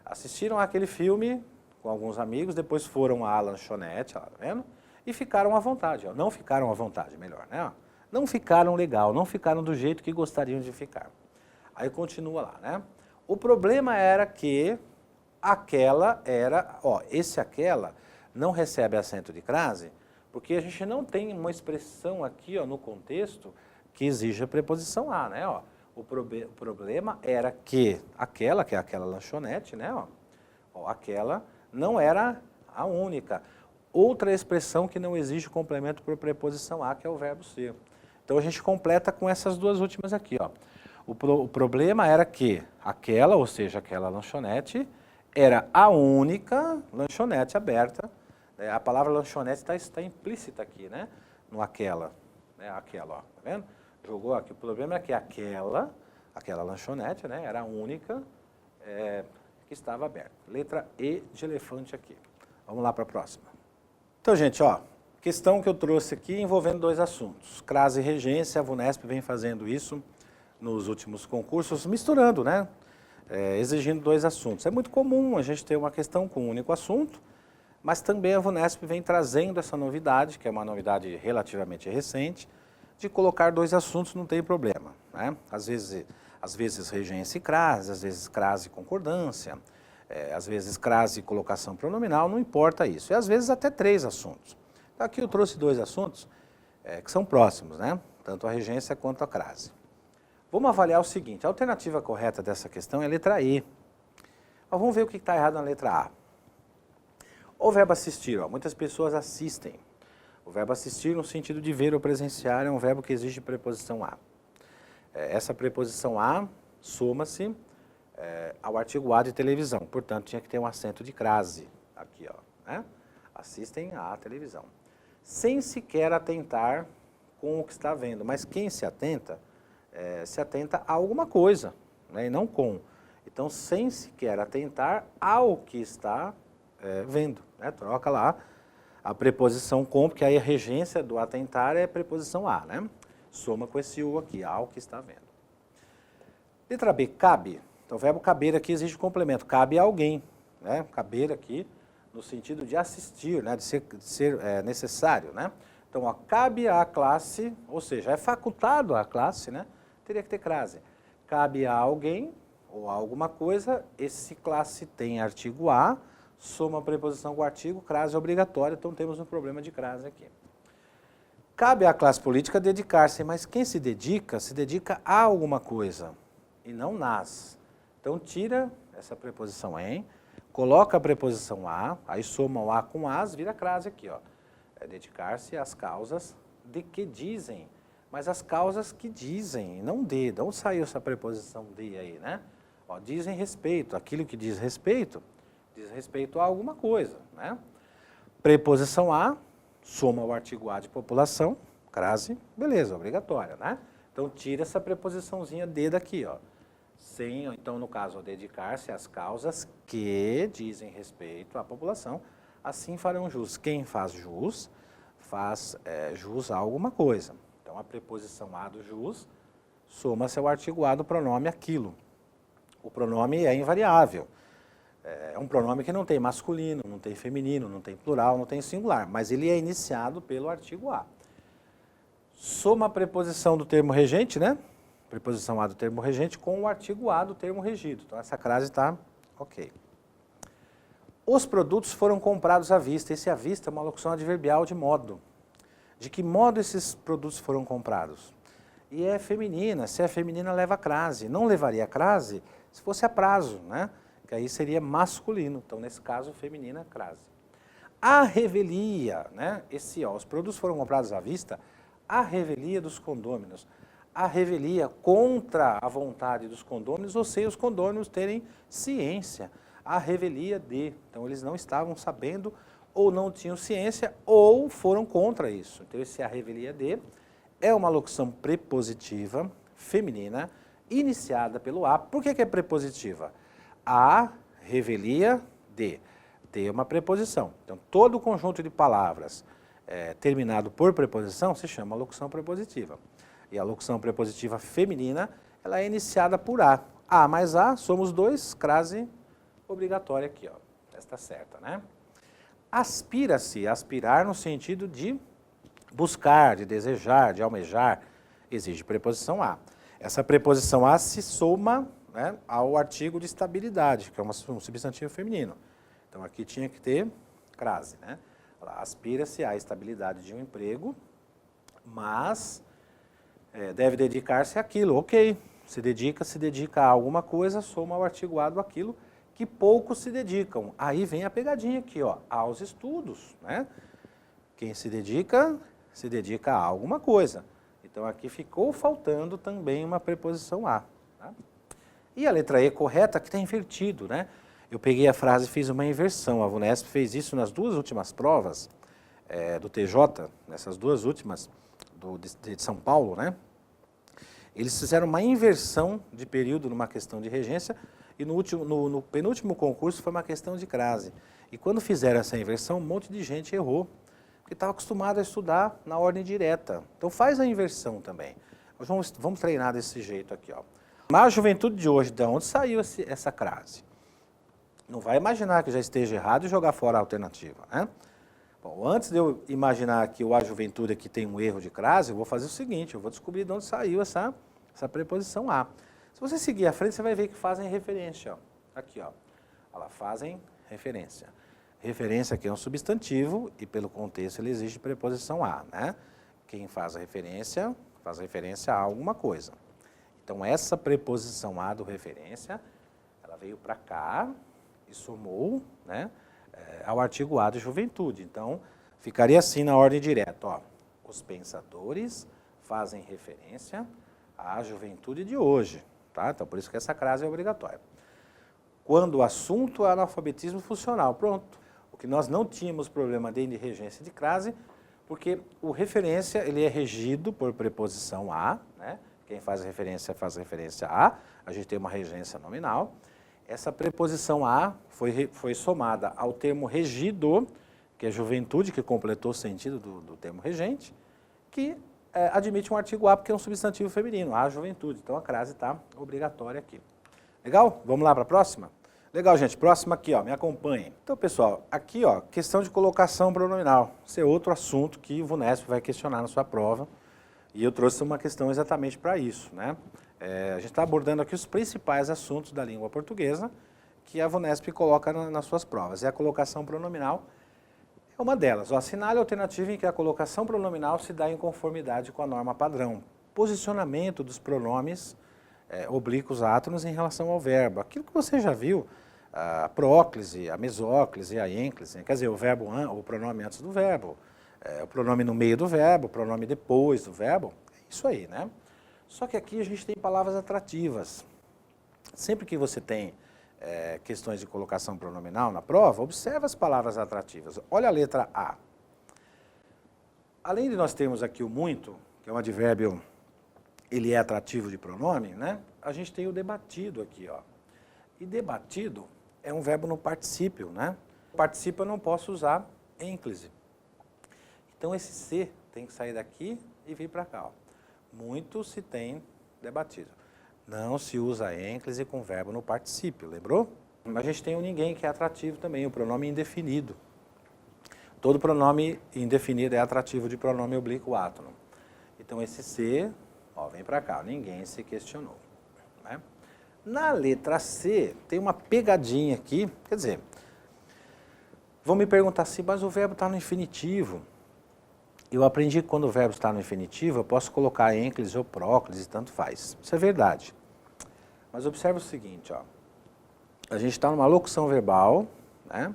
Assistiram aquele filme com alguns amigos, depois foram à lanchonete, ó, tá vendo? E ficaram à vontade, ó. Não ficaram à vontade, melhor, né? Ó. Não ficaram legal, não ficaram do jeito que gostariam de ficar. Aí continua lá, né? O problema era que aquela era, ó, esse aquela não recebe acento de crase, porque a gente não tem uma expressão aqui, ó, no contexto que exige a preposição a, né, ó. O problema era que é aquela lanchonete, né, ó, aquela não era a única. Outra expressão que não exige complemento por preposição a, que é o verbo ser. Então a gente completa com essas duas últimas aqui, ó. O problema era que aquela, ou seja, aquela lanchonete, era a única lanchonete aberta. A palavra lanchonete está implícita aqui, né? No aquela, né? Aquela, ó, tá vendo? Jogou aqui. O problema é que aquela lanchonete, né? Era a única que estava aberta. Letra E de elefante aqui. Vamos lá para a próxima. Então, gente, ó, questão que eu trouxe aqui envolvendo dois assuntos. Crase e regência, a VUNESP vem fazendo isso nos últimos concursos, misturando, né? Exigindo dois assuntos. É muito comum a gente ter uma questão com um único assunto, mas também a VUNESP vem trazendo essa novidade, que é uma novidade relativamente recente, de colocar dois assuntos não tem problema, né? Às vezes regência e crase, às vezes crase e concordância, às vezes crase e colocação pronominal, não importa isso. E às vezes até três assuntos. Então, aqui eu trouxe dois assuntos que são próximos, né? Tanto a regência quanto a crase. Vamos avaliar o seguinte, a alternativa correta dessa questão é a letra E. Mas vamos ver o que está errado na letra A. O verbo assistir, ó, muitas pessoas assistem. O verbo assistir no sentido de ver ou presenciar é um verbo que exige preposição a. Essa preposição a soma-se ao artigo a de televisão, portanto tinha que ter um acento de crase aqui, ó, né? Assistem à televisão. Sem sequer atentar com o que está vendo, mas quem se atenta a alguma coisa, né? E não com. Então, sem sequer atentar ao que está vendo, né? Troca lá a preposição com, porque aí a regência do atentar é a preposição a, né? Soma com esse u aqui, ao que está vendo. Letra B, cabe. Então, o verbo caber aqui exige complemento. Cabe a alguém, né? Caber aqui no sentido de assistir, né? De ser necessário, né? Então, ó, cabe à classe, ou seja, é facultado à classe, né? Teria que ter crase. Cabe a alguém ou a alguma coisa, esse classe tem artigo a, soma a preposição com o artigo, crase obrigatória, então temos um problema de crase aqui. Cabe à classe política dedicar-se, mas quem se dedica a alguma coisa e não nas. Então tira essa preposição em, coloca a preposição a, aí soma o a com as, vira crase aqui, ó. É dedicar-se às causas de que dizem, mas as causas que dizem, não de. De onde saiu essa preposição de aí, né? Ó, dizem respeito, aquilo que diz respeito a alguma coisa, né? Preposição a, soma o artigo a de população, crase, beleza, obrigatória, né? Então tira essa preposiçãozinha de daqui, ó. Sem, então no caso, dedicar-se às causas que dizem respeito à população, assim farão jus. Quem faz jus a alguma coisa. Então a preposição a do jus soma-se ao artigo a do pronome aquilo. O pronome é invariável. É um pronome que não tem masculino, não tem feminino, não tem plural, não tem singular, mas ele é iniciado pelo artigo a. Soma a preposição do termo regente, né? Preposição a do termo regente com o artigo a do termo regido. Então essa crase está ok. Os produtos foram comprados à vista. Esse à vista é uma locução adverbial de modo. De que modo esses produtos foram comprados? E é feminina. Se é feminina, leva crase. Não levaria crase se fosse a prazo, né? Que aí seria masculino. Então, nesse caso, feminina, crase. A revelia, né? Os produtos foram comprados à vista, a revelia dos condôminos. A revelia contra a vontade dos condôminos, ou sem os condôminos terem ciência. A revelia de. Então, eles não estavam sabendo, ou não tinham ciência, ou foram contra isso. Então, esse a revelia de é uma locução prepositiva, feminina, iniciada pelo a. Por que é prepositiva? A revelia de. De é uma preposição. Então, todo o conjunto de palavras terminado por preposição se chama locução prepositiva. E a locução prepositiva feminina, ela é iniciada por a. A mais a, somos dois, crase obrigatória aqui, ó. Esta certa, né? Aspira-se, aspirar no sentido de buscar, de desejar, de almejar, exige preposição a. Essa preposição a se soma, né, ao artigo de estabilidade, que é um substantivo feminino. Então aqui tinha que ter crase, né? Aspira-se à estabilidade de um emprego, mas deve dedicar-se àquilo. Ok, se dedica a alguma coisa, soma ao artigo a do aquilo que poucos se dedicam. Aí vem a pegadinha aqui, ó, aos estudos, né? Quem se dedica a alguma coisa. Então aqui ficou faltando também uma preposição a. Tá? E a letra E correta que está invertido, né? Eu peguei a frase e fiz uma inversão. A VUNESP fez isso nas duas últimas provas do TJ, nessas duas últimas de São Paulo, né? Eles fizeram uma inversão de período numa questão de regência e no penúltimo concurso foi uma questão de crase. E quando fizeram essa inversão, um monte de gente errou, porque estava acostumado a estudar na ordem direta. Então faz a inversão também. Nós vamos treinar desse jeito aqui, ó. Na juventude de hoje, de onde saiu essa crase? Não vai imaginar que já esteja errado e jogar fora a alternativa, né? Bom, antes de eu imaginar que a juventude aqui tem um erro de crase, eu vou fazer o seguinte, eu vou descobrir de onde saiu essa preposição a. Se você seguir à frente, você vai ver que fazem referência, ó. Aqui, ó. Ela fazem referência. Referência aqui é um substantivo e pelo contexto ele exige preposição a, né? Quem faz referência a alguma coisa. Então essa preposição a do referência, ela veio para cá e somou, né, ao artigo a de juventude. Então ficaria assim na ordem direta, ó. Os pensadores fazem referência à juventude de hoje, tá? Então por isso que essa crase é obrigatória. Quando o assunto é analfabetismo funcional, pronto. O que nós não tínhamos problema de regência de crase, porque o referência ele é regido por preposição a, né? Quem faz referência a, a gente tem uma regência nominal. Essa preposição a foi somada ao termo regido, que é juventude, que completou o sentido do termo regente, que admite um artigo A porque é um substantivo feminino, a juventude. Então a crase está obrigatória aqui. Legal? Vamos lá para a próxima? Legal, gente. Próxima aqui, ó, me acompanhem. Então, pessoal, aqui, ó, questão de colocação pronominal. Esse é outro assunto que o VUNESP vai questionar na sua prova. E eu trouxe uma questão exatamente para isso, né? A gente está abordando aqui os principais assuntos da língua portuguesa que a VUNESP coloca nas suas provas. E a colocação pronominal é uma delas. Assinale a alternativa em que a colocação pronominal se dá em conformidade com a norma padrão. Posicionamento dos pronomes oblíquos átonos em relação ao verbo. Aquilo que você já viu, a próclise, a mesóclise, a ênclise, quer dizer, o pronome antes do verbo, o pronome no meio do verbo, o pronome depois do verbo, é isso aí, né? Só que aqui a gente tem palavras atrativas. Sempre que você tem questões de colocação pronominal na prova, observa as palavras atrativas. Olha a letra A. Além de nós termos aqui o muito, que é um advérbio, ele é atrativo de pronome, né? A gente tem o debatido aqui, ó. E debatido é um verbo no particípio, né? Particípio eu não posso usar ênclise. Então esse ser tem que sair daqui e vir para cá, ó. Muito se tem debatido. Não se usa ênclise com verbo no particípio, lembrou? Mas a gente tem o ninguém, que é atrativo também, o pronome indefinido. Todo pronome indefinido é atrativo de pronome oblíquo átono. Então esse ser, ó, vem para cá, ninguém se questionou, né? Na letra C, tem uma pegadinha aqui, quer dizer, vão me perguntar assim, mas o verbo está no infinitivo. Eu aprendi que quando o verbo está no infinitivo, eu posso colocar ênclise ou próclise, tanto faz. Isso é verdade. Mas observe o seguinte, ó. A gente está numa locução verbal, né?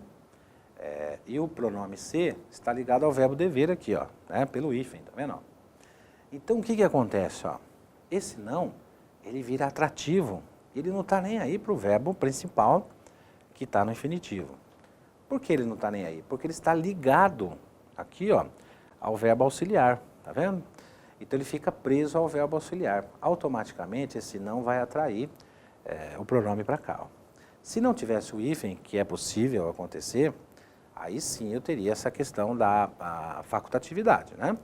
E o pronome ser está ligado ao verbo dever aqui, ó, né? Pelo hífen, tá vendo? Então, o que que acontece, ó? Esse não, ele vira atrativo. Ele não está nem aí para o verbo principal que está no infinitivo. Por que ele não está nem aí? Porque ele está ligado aqui, ó, ao verbo auxiliar, tá vendo? Então ele fica preso ao verbo auxiliar. Automaticamente esse não vai atrair o pronome para cá, ó. Se não tivesse o hífen, que é possível acontecer, aí sim eu teria essa questão da facultatividade, né?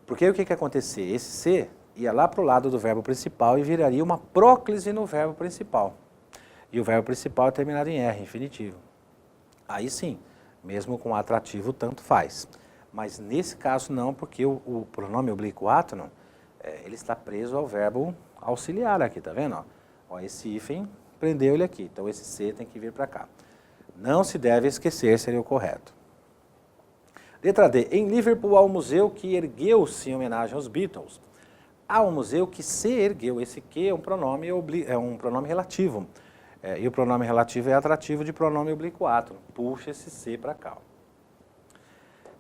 Porque o que que ia acontecer? Esse ser ia lá para o lado do verbo principal e viraria uma próclise no verbo principal. E o verbo principal é terminado em R, infinitivo. Aí sim, mesmo com atrativo, tanto faz. Mas nesse caso não, porque o pronome oblíquo átono, ele está preso ao verbo auxiliar aqui, tá vendo? Ó, esse hífen prendeu ele aqui, então esse ser tem que vir para cá. Não se deve esquecer, seria o correto. Letra D. Em Liverpool há um museu que ergueu-se em homenagem aos Beatles. Há um museu que se ergueu. Esse que é um pronome relativo. E o pronome relativo é atrativo de pronome oblíquo átono. Puxa esse se para cá.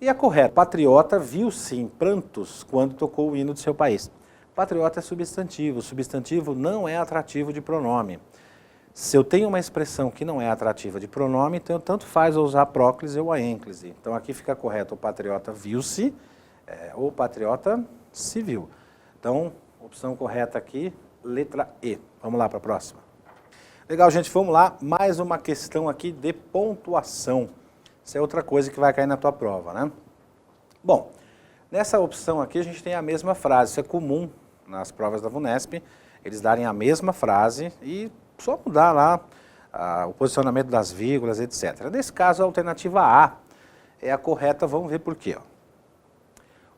E a correta. Patriota viu-se em prantos quando tocou o hino de seu país. Patriota é substantivo. Substantivo não é atrativo de pronome. Se eu tenho uma expressão que não é atrativa de pronome, então tanto faz eu usar a próclise ou a ênclise. Então aqui fica correto, o patriota viu-se, ou o patriota se viu. Então, opção correta aqui, letra E. Vamos lá para a próxima. Legal, gente, vamos lá. Mais uma questão aqui de pontuação. Isso é outra coisa que vai cair na tua prova, né? Bom, nessa opção aqui a gente tem a mesma frase. Isso é comum nas provas da VUNESP, eles darem a mesma frase e só mudar lá o posicionamento das vírgulas, etc. Nesse caso, a alternativa A é a correta, vamos ver por quê. Ó.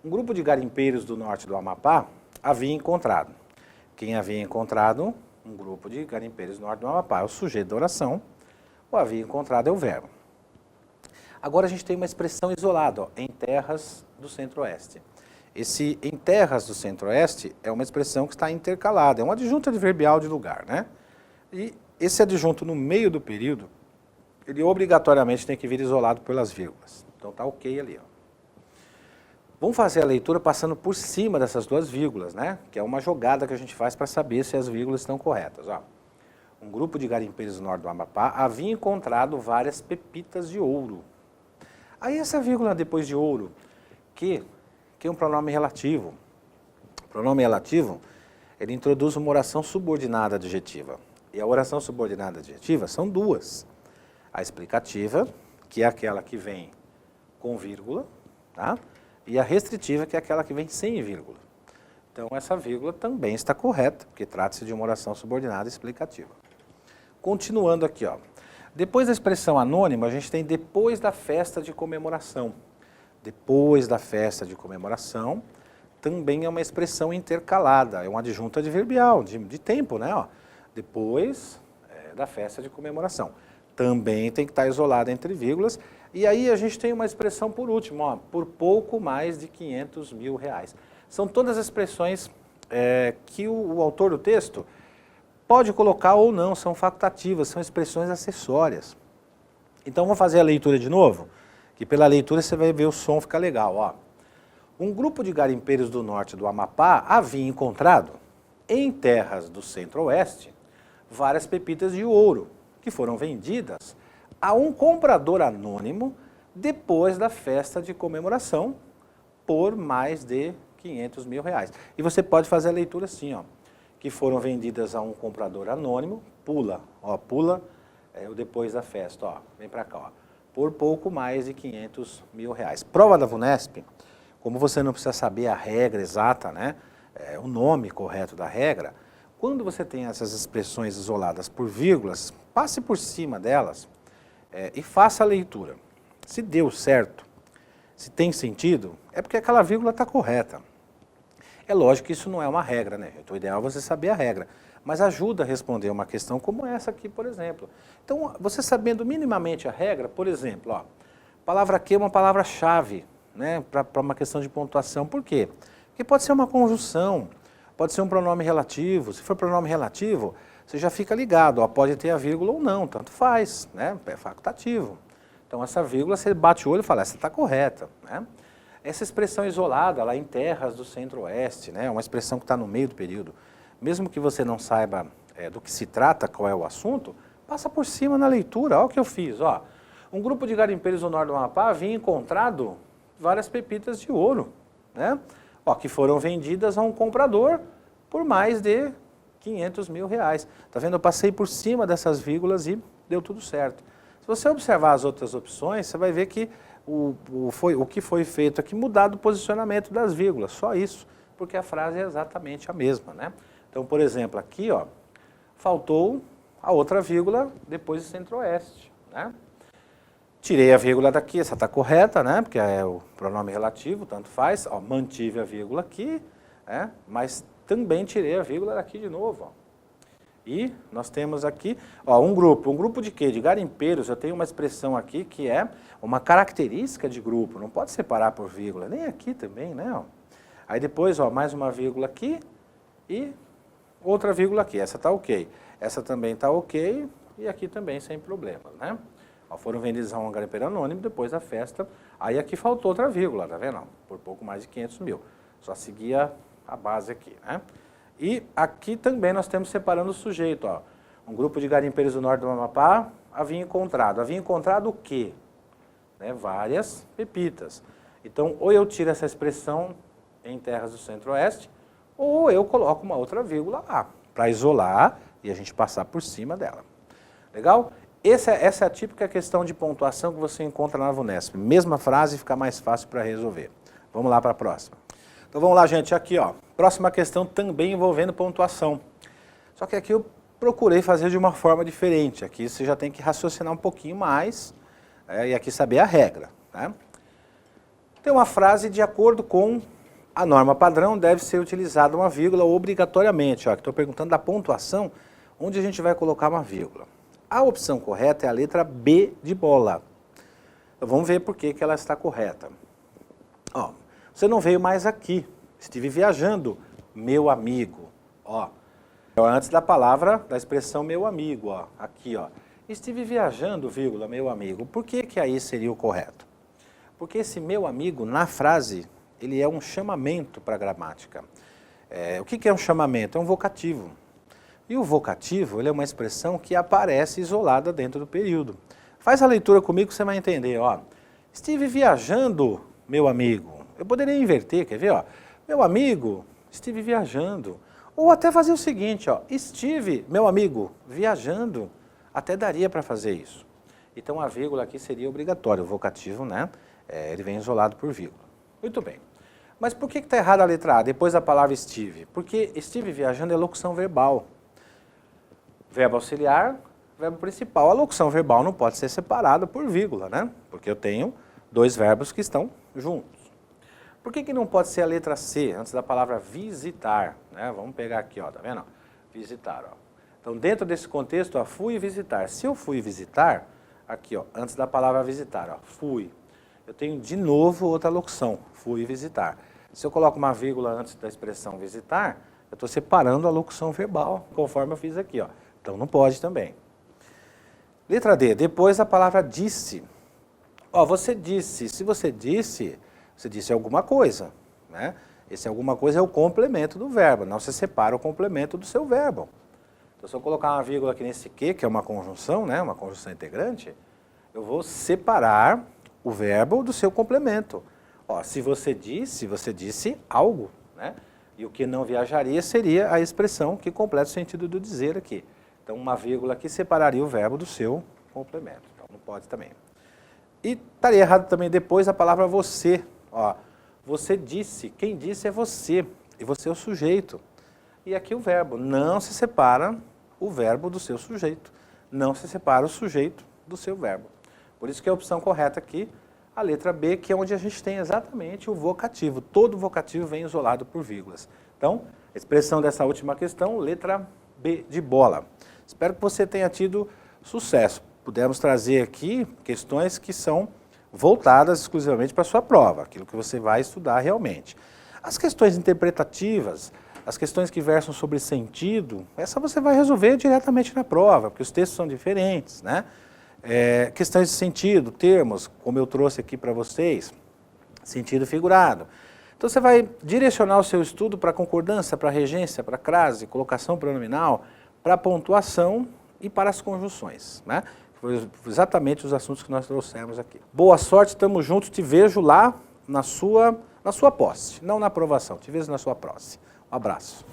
Um grupo de garimpeiros do norte do Amapá havia encontrado. Quem havia encontrado? Um grupo de garimpeiros do norte do Amapá. É o sujeito da oração, o havia encontrado é o verbo. Agora a gente tem uma expressão isolada, ó, em terras do centro-oeste. Esse em terras do centro-oeste é uma expressão que está intercalada, é um adjunto adverbial de lugar, né? E esse adjunto no meio do período, ele obrigatoriamente tem que vir isolado pelas vírgulas. Então tá ok ali, ó. Vamos fazer a leitura passando por cima dessas duas vírgulas, né? Que é uma jogada que a gente faz para saber se as vírgulas estão corretas, ó. Um grupo de garimpeiros do norte do Amapá havia encontrado várias pepitas de ouro. Aí essa vírgula depois de ouro, que é um pronome relativo. O pronome relativo, ele introduz uma oração subordinada adjetiva. E a oração subordinada adjetiva são duas. A explicativa, que é aquela que vem com vírgula, tá? E a restritiva, que é aquela que vem sem vírgula. Então, essa vírgula também está correta, porque trata-se de uma oração subordinada explicativa. Continuando aqui, ó. Depois da expressão anônima, a gente tem depois da festa de comemoração. Depois da festa de comemoração, também é uma expressão intercalada, é uma adjunta adverbial, de tempo, né? Ó. Depois da festa de comemoração. Também tem que estar isolada entre vírgulas. E aí a gente tem uma expressão por último, ó, por pouco mais de R$500 mil. São todas as expressões que o autor do texto pode colocar ou não, são facultativas, são expressões acessórias. Então vamos fazer a leitura de novo, que pela leitura você vai ver o som ficar legal, ó. Um grupo de garimpeiros do norte do Amapá havia encontrado, em terras do centro-oeste, várias pepitas de ouro, que foram vendidas a um comprador anônimo depois da festa de comemoração por mais de R$500 mil. E você pode fazer a leitura assim, ó, que foram vendidas a um comprador anônimo, pula o depois da festa, ó, vem para cá, ó, por pouco mais de R$500 mil. Prova da VUNESP, como você não precisa saber a regra exata, né, o nome correto da regra, quando você tem essas expressões isoladas por vírgulas, passe por cima delas e faça a leitura. Se deu certo, se tem sentido, é porque aquela vírgula está correta. É lógico que isso não é uma regra, né? Então, o ideal é você saber a regra, mas ajuda a responder uma questão como essa aqui, por exemplo. Então, você sabendo minimamente a regra, por exemplo, ó, palavra que é uma palavra-chave, né, para uma questão de pontuação. Por quê? Porque pode ser uma conjunção, pode ser um pronome relativo. Se for pronome relativo, você já fica ligado, ó, pode ter a vírgula ou não, tanto faz, né, é facultativo. Então, essa vírgula, você bate o olho e fala, essa está correta, né? Essa expressão isolada, lá em terras do centro-oeste, né, uma expressão que está no meio do período, mesmo que você não saiba do que se trata, qual é o assunto, passa por cima na leitura. Olha o que eu fiz, ó. Um grupo de garimpeiros do norte do Amapá havia encontrado várias pepitas de ouro, né, ó, que foram vendidas a um comprador por mais de R$500 mil. Tá vendo? Eu passei por cima dessas vírgulas e deu tudo certo. Se você observar as outras opções, você vai ver que o que foi feito aqui, mudado o posicionamento das vírgulas, só isso, porque a frase é exatamente a mesma, né? Então, por exemplo, aqui, ó, faltou a outra vírgula depois de centro-oeste, né? Tirei a vírgula daqui, essa está correta, né? Porque é o pronome relativo, tanto faz, ó, mantive a vírgula aqui, né? Mas também tirei a vírgula daqui de novo, ó. E nós temos aqui, ó, um grupo de quê? De garimpeiros. Eu tenho uma expressão aqui que é uma característica de grupo, não pode separar por vírgula, nem aqui também, né? Ó. Aí depois, ó, mais uma vírgula aqui e outra vírgula aqui, essa está ok. Essa também está ok e aqui também sem problemas, né? Ó, foram vendidos a um garimpeiro anônimo depois da festa, aí aqui faltou outra vírgula, tá vendo? Por pouco mais de R$500 mil, só seguia a base aqui, né? E aqui também nós temos separando o sujeito, ó. Um grupo de garimpeiros do norte do Amapá havia encontrado o quê? Né, várias pepitas. Então, ou eu tiro essa expressão em terras do centro-oeste, ou eu coloco uma outra vírgula lá, para isolar e a gente passar por cima dela. Legal? Essa é a típica questão de pontuação que você encontra na VUNESP. Mesma frase, fica mais fácil para resolver. Vamos lá para a próxima. Então vamos lá, gente, aqui, ó. Próxima questão também envolvendo pontuação. Só que aqui eu procurei fazer de uma forma diferente. Aqui você já tem que raciocinar um pouquinho mais e aqui saber a regra, né? Tem uma frase: de acordo com a norma padrão, deve ser utilizada uma vírgula obrigatoriamente. Estou perguntando da pontuação, onde a gente vai colocar uma vírgula. A opção correta é a letra B de bola. Então vamos ver por que ela está correta. Ó, você não veio mais aqui. Estive viajando, meu amigo. Ó, antes da palavra, da expressão meu amigo, ó, aqui, ó. Estive viajando, vírgula, meu amigo. Por que aí seria o correto? Porque esse meu amigo, na frase, ele é um chamamento para a gramática. O que é um chamamento? É um vocativo. E o vocativo, ele é uma expressão que aparece isolada dentro do período. Faz a leitura comigo que você vai entender, ó. Estive viajando, meu amigo. Eu poderia inverter, quer ver, ó? Meu amigo, estive viajando. Ou até fazer o seguinte, ó. Estive, meu amigo, viajando. Até daria para fazer isso. Então a vírgula aqui seria obrigatória. O vocativo, né? ele vem isolado por vírgula. Muito bem. Mas por que está errada a letra A, depois da palavra estive? Porque estive viajando é locução verbal. Verbo auxiliar, verbo principal. A locução verbal não pode ser separada por vírgula, né? Porque eu tenho dois verbos que estão juntos. Por que não pode ser a letra C, antes da palavra visitar? Né? Vamos pegar aqui, ó, tá vendo? Visitar, ó. Então, dentro desse contexto, ó, fui visitar. Se eu fui visitar, aqui, ó, antes da palavra visitar, ó, fui. Eu tenho de novo outra locução, fui visitar. Se eu coloco uma vírgula antes da expressão visitar, eu estou separando a locução verbal, conforme eu fiz aqui, ó. Então, não pode também. Letra D, depois da palavra disse. Ó, você disse, se você disse alguma coisa, né? Esse alguma coisa é o complemento do verbo, não se separa o complemento do seu verbo. Então, se eu colocar uma vírgula aqui nesse que é uma conjunção, né? Uma conjunção integrante, eu vou separar o verbo do seu complemento. Ó, se você disse algo, né? E o que não viajaria seria a expressão que completa o sentido do dizer aqui. Então, uma vírgula aqui separaria o verbo do seu complemento. Então, não pode também. E estaria errado também depois a palavra você. Ó, você disse, quem disse é você, e você é o sujeito. E aqui o verbo, não se separa o verbo do seu sujeito, não se separa o sujeito do seu verbo. Por isso que a opção correta aqui, a letra B, que é onde a gente tem exatamente o vocativo. Todo vocativo vem isolado por vírgulas. Então, a expressão dessa última questão, letra B de bola. Espero que você tenha tido sucesso. Pudemos trazer aqui questões que são voltadas exclusivamente para a sua prova, aquilo que você vai estudar realmente. As questões interpretativas, as questões que versam sobre sentido, essa você vai resolver diretamente na prova, porque os textos são diferentes, né? Questões de sentido, termos, como eu trouxe aqui para vocês, sentido figurado. Então você vai direcionar o seu estudo para concordância, para regência, para crase, colocação pronominal, para pontuação e para as conjunções, né? Foi exatamente os assuntos que nós trouxemos aqui. Boa sorte, estamos juntos, te vejo lá na sua posse, não na aprovação, te vejo na sua posse. Um abraço.